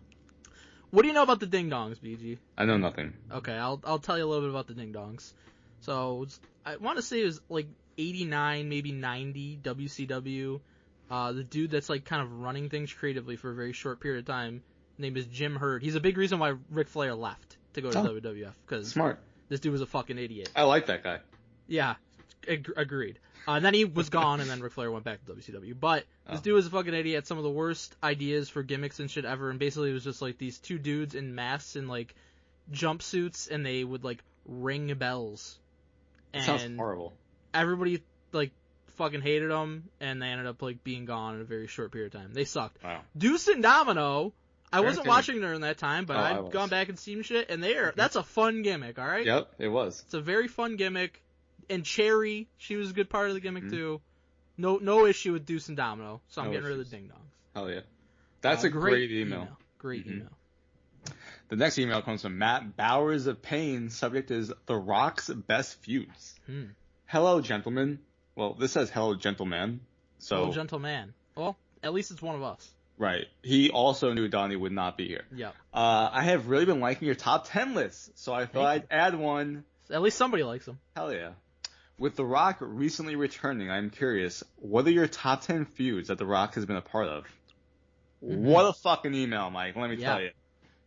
What do you know about the Ding Dongs, BG? I know nothing. Okay, I'll tell you a little bit about the Ding Dongs. So I want to say it was like 89, maybe 90 WCW. The dude that's like kind of running things creatively for a very short period of time, name is Jim Herd. He's a big reason why Ric Flair left to go to WWF, because smart. This dude was a fucking idiot. I like that guy. Yeah, agreed. And then he was gone, and then Ric Flair went back to WCW. But this dude was a fucking idiot, had some of the worst ideas for gimmicks and shit ever, and basically it was just like these 2 dudes in masks and like jumpsuits, and they would like ring bells. And sounds horrible. Everybody like fucking hated them, and they ended up like being gone in a very short period of time. They sucked. Wow. Deuce and Domino, I wasn't watching during that time, but I've gone back and seen shit, and that's a fun gimmick, alright? Yep, it was. It's a very fun gimmick. And Cherry, she was a good part of the gimmick too. No issue with Deuce and Domino, so I'm getting rid of the Ding Dongs. Hell yeah. That's a great email. Great email. The next email comes from Matt Bowers of Pain. Subject is The Rock's best feuds. Hello, gentlemen. Well, this says hello, gentleman. So. Hello, gentleman. Well, at least it's one of us. Right. He also knew Donnie would not be here. Yep. I have really been liking your top 10 lists, so I thought I'd add one. At least somebody likes them. Hell yeah. With The Rock recently returning, I'm curious, what are your top 10 feuds that The Rock has been a part of? What a fucking email, Mike. Let me tell you.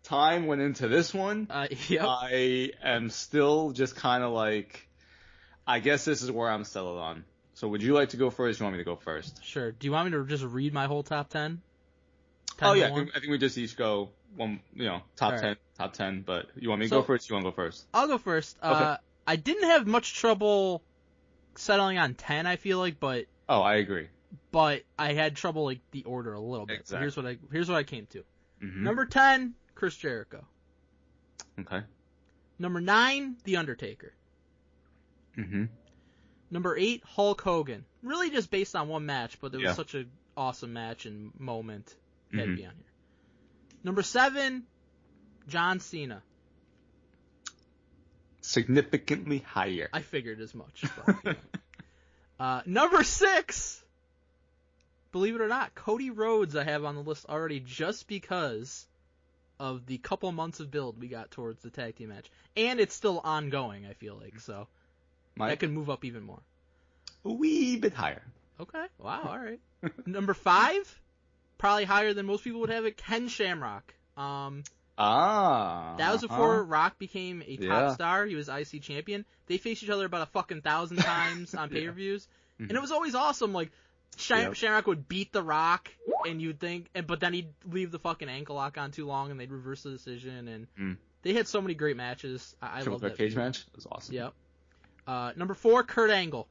Time went into this one. I am still just kind of like, I guess this is where I'm settled on. So would you like to go first? Or do you want me to go first? Sure. Do you want me to just read my whole top 10? Oh, yeah. I think we just each go one, top 10. But you want me to go first? You want to go first? I'll go first. Okay. I didn't have much trouble settling on 10, I feel like, but... Oh, I agree. But I had trouble, like, the order a little bit. Exactly. So here's what I came to. Number 10, Chris Jericho. Okay. Number 9, The Undertaker. Number 8, Hulk Hogan. Really just based on one match, but it was such an awesome match and moment. Had to be on here. Number 7, John Cena. Significantly higher. I figured as much. But, number 6, believe it or not, Cody Rhodes I have on the list already just because of the couple months of build we got towards the tag team match. And it's still ongoing, I feel like, so that can move up even more. A wee bit higher. Okay, wow, alright. Number 5, probably higher than most people would have it, Ken Shamrock. That was before Rock became a top star. He was IC champion. They faced each other about a fucking 1,000 times on pay-per-views. And it was always awesome. Like, Shamrock would beat The Rock, and you'd think, but then he'd leave the fucking ankle lock on too long, and they'd reverse the decision. And they had so many great matches. I love that cage match. It was awesome. Yep. Number 4, Kurt Angle.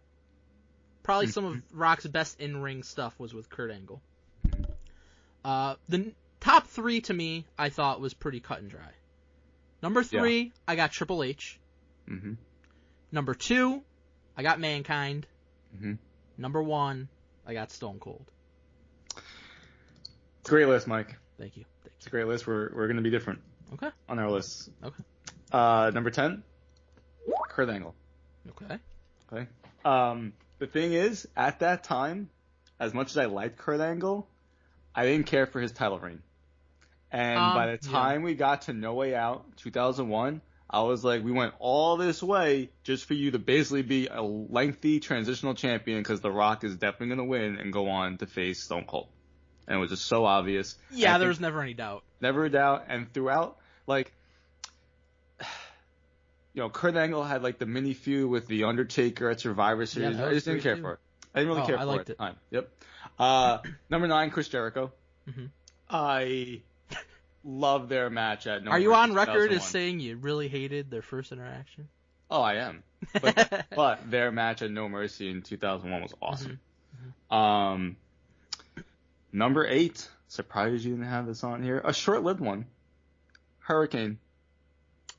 Probably some of Rock's best in-ring stuff was with Kurt Angle. The top 3 to me, I thought was pretty cut and dry. Number 3, I got Triple H. Number 2, I got Mankind. Number 1, I got Stone Cold. It's a great list, Mike. Thank you. It's a great list. We're going to be different. Okay. On our lists. Okay. Number 10, Kurt Angle. Okay. The thing is, at that time, as much as I liked Kurt Angle, I didn't care for his title reign. And by the time we got to No Way Out, 2001, I was like, we went all this way just for you to basically be a lengthy transitional champion because The Rock is definitely going to win and go on to face Stone Cold. And it was just so obvious. Yeah, there was never any doubt. Never a doubt. And throughout, like, Kurt Angle had, like, the mini feud with The Undertaker at Survivor Series. I just didn't care for it. I didn't really care for it at the time. Yep. Number 9, Chris Jericho. I love their match at No Are you Mercy on record 2001. as saying you really hated their first interaction? Oh, I am. But their match at No Mercy in 2001 was awesome. Number 8, surprised you didn't have this on here. A short-lived one. Hurricane.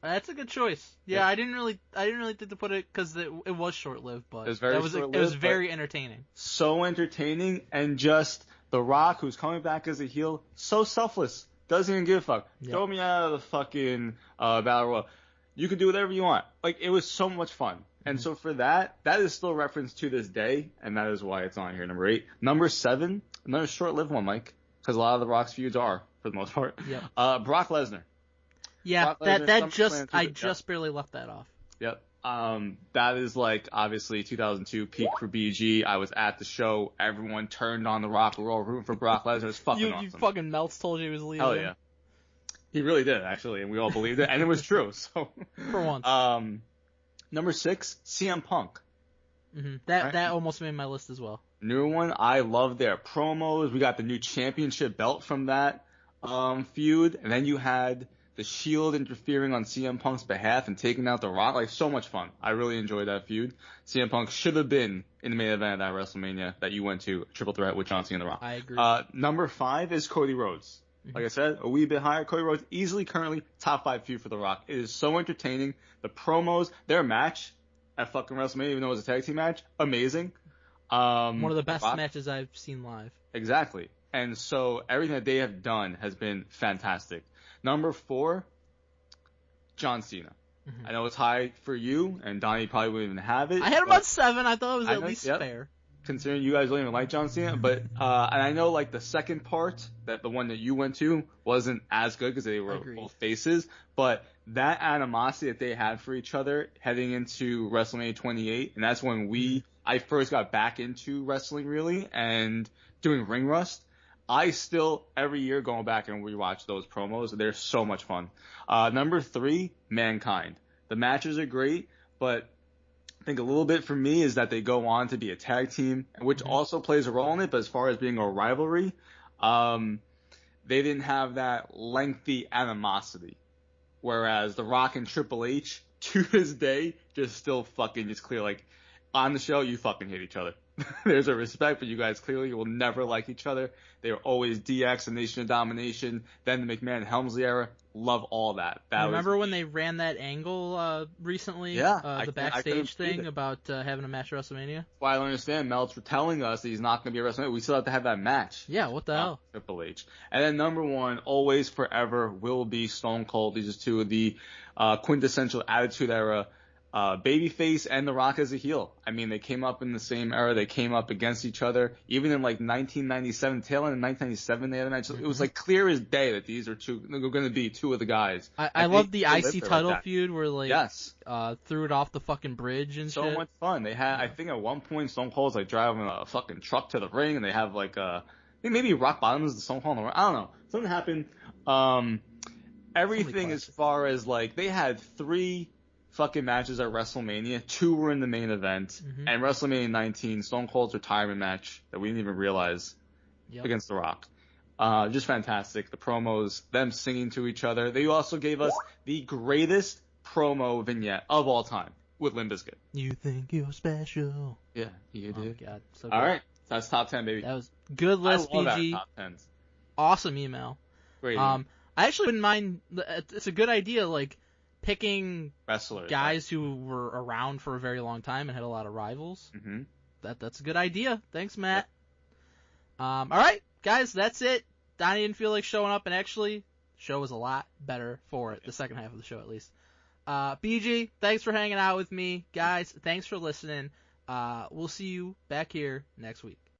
That's a good choice. Yeah, I didn't really think to put it because it was short-lived, but it was very entertaining. So entertaining, and just The Rock, who's coming back as a heel, so selfless. Doesn't even give a fuck. Yep. Throw me out of the fucking Battle Royal. You can do whatever you want. Like, it was so much fun. And so for that is still referenced to this day, and that is why it's on here, number 8. Number 7, another short-lived one, Mike, because a lot of the Rock's feuds are, for the most part. Yep. Brock Lesnar. Yeah, I just barely left that off. Yep. That is, like, obviously 2002 peak for BG. I was at the show. Everyone turned on The Rock. We're all rooting for Brock Lesnar. It's fucking awesome. You fucking Melts told you he was leaving. Hell yeah. He really did, actually, and we all believed it, and it was true. So for once. Number 6, CM Punk. That almost made my list as well. New one. I love their promos. We got the new championship belt from that feud, and then you had the Shield interfering on CM Punk's behalf and taking out The Rock. Like, so much fun. I really enjoyed that feud. CM Punk should have been in the main event of that WrestleMania that you went to, Triple Threat with John Cena and The Rock. I agree. Number 5 is Cody Rhodes. Like I said, a wee bit higher. Cody Rhodes easily currently top 5 feud for The Rock. It is so entertaining. The promos, their match at fucking WrestleMania, even though it was a tag team match, amazing. One of the best matches I've seen live. Exactly. And so everything that they have done has been fantastic. Number 4, John Cena. I know it's high for you, and Donnie probably wouldn't even have it. I had him on 7. I thought it was at least fair. Considering you guys don't even like John Cena, but and I know, like, the second part, that the one that you went to, wasn't as good because they were both faces, but that animosity that they had for each other heading into WrestleMania 28, and that's when I first got back into wrestling, really, and doing Ring Rust. I still, every year, going back and rewatch those promos. They're so much fun. Number 3, Mankind. The matches are great, but I think a little bit for me is that they go on to be a tag team, which also plays a role in it, but as far as being a rivalry, they didn't have that lengthy animosity. Whereas The Rock and Triple H, to this day, just still fucking just clear, like, on the show, you fucking hate each other. There's a respect, but you guys clearly will never like each other. They were always DX and Nation of Domination. Then the McMahon Helmsley era. Love all that. Remember when they ran that angle recently? The backstage thing about having a match at WrestleMania? Well, I don't understand. Meltz were telling us that he's not going to be at WrestleMania. We still have to have that match. Yeah, what the hell? Triple H. And then number 1, always, forever, will be Stone Cold. These are 2 of the quintessential Attitude Era babyface and The Rock as a heel. I mean, they came up in the same era. They came up against each other. Even in, like, 1997, tail end of 1997, they had a match. It was, like, clear as day that these are going to be 2 of the guys. I love the IC title feud where, like, yes. Threw it off the fucking bridge and so shit. So much fun. They had, I think at one point, Stone Cold's, like, driving a fucking truck to the ring, and they have, like, think maybe rock bottom was the Stone Cold. I don't know. Something happened. Everything as far as like they had 3 fucking matches at WrestleMania. 2 were in the main event, and WrestleMania 19, Stone Cold's retirement match that we didn't even realize against The Rock. Just fantastic. The promos, them singing to each other. They also gave us the greatest promo vignette of all time with Limp Bizkit. You think you're special. Yeah, you do. Oh, God. So all right. That's top 10, baby. That was good list, I love BG. that top 10s. Awesome email. Great. I actually wouldn't mind. It's a good idea, like picking wrestlers, guys who were around for a very long time and had a lot of rivals. Mm-hmm. That's a good idea. Thanks, Matt. All right, guys, that's it. Donnie didn't feel like showing up, and actually, the show was a lot better for it. The second half of the show, at least. BG, thanks for hanging out with me, guys. Thanks for listening. We'll see you back here next week.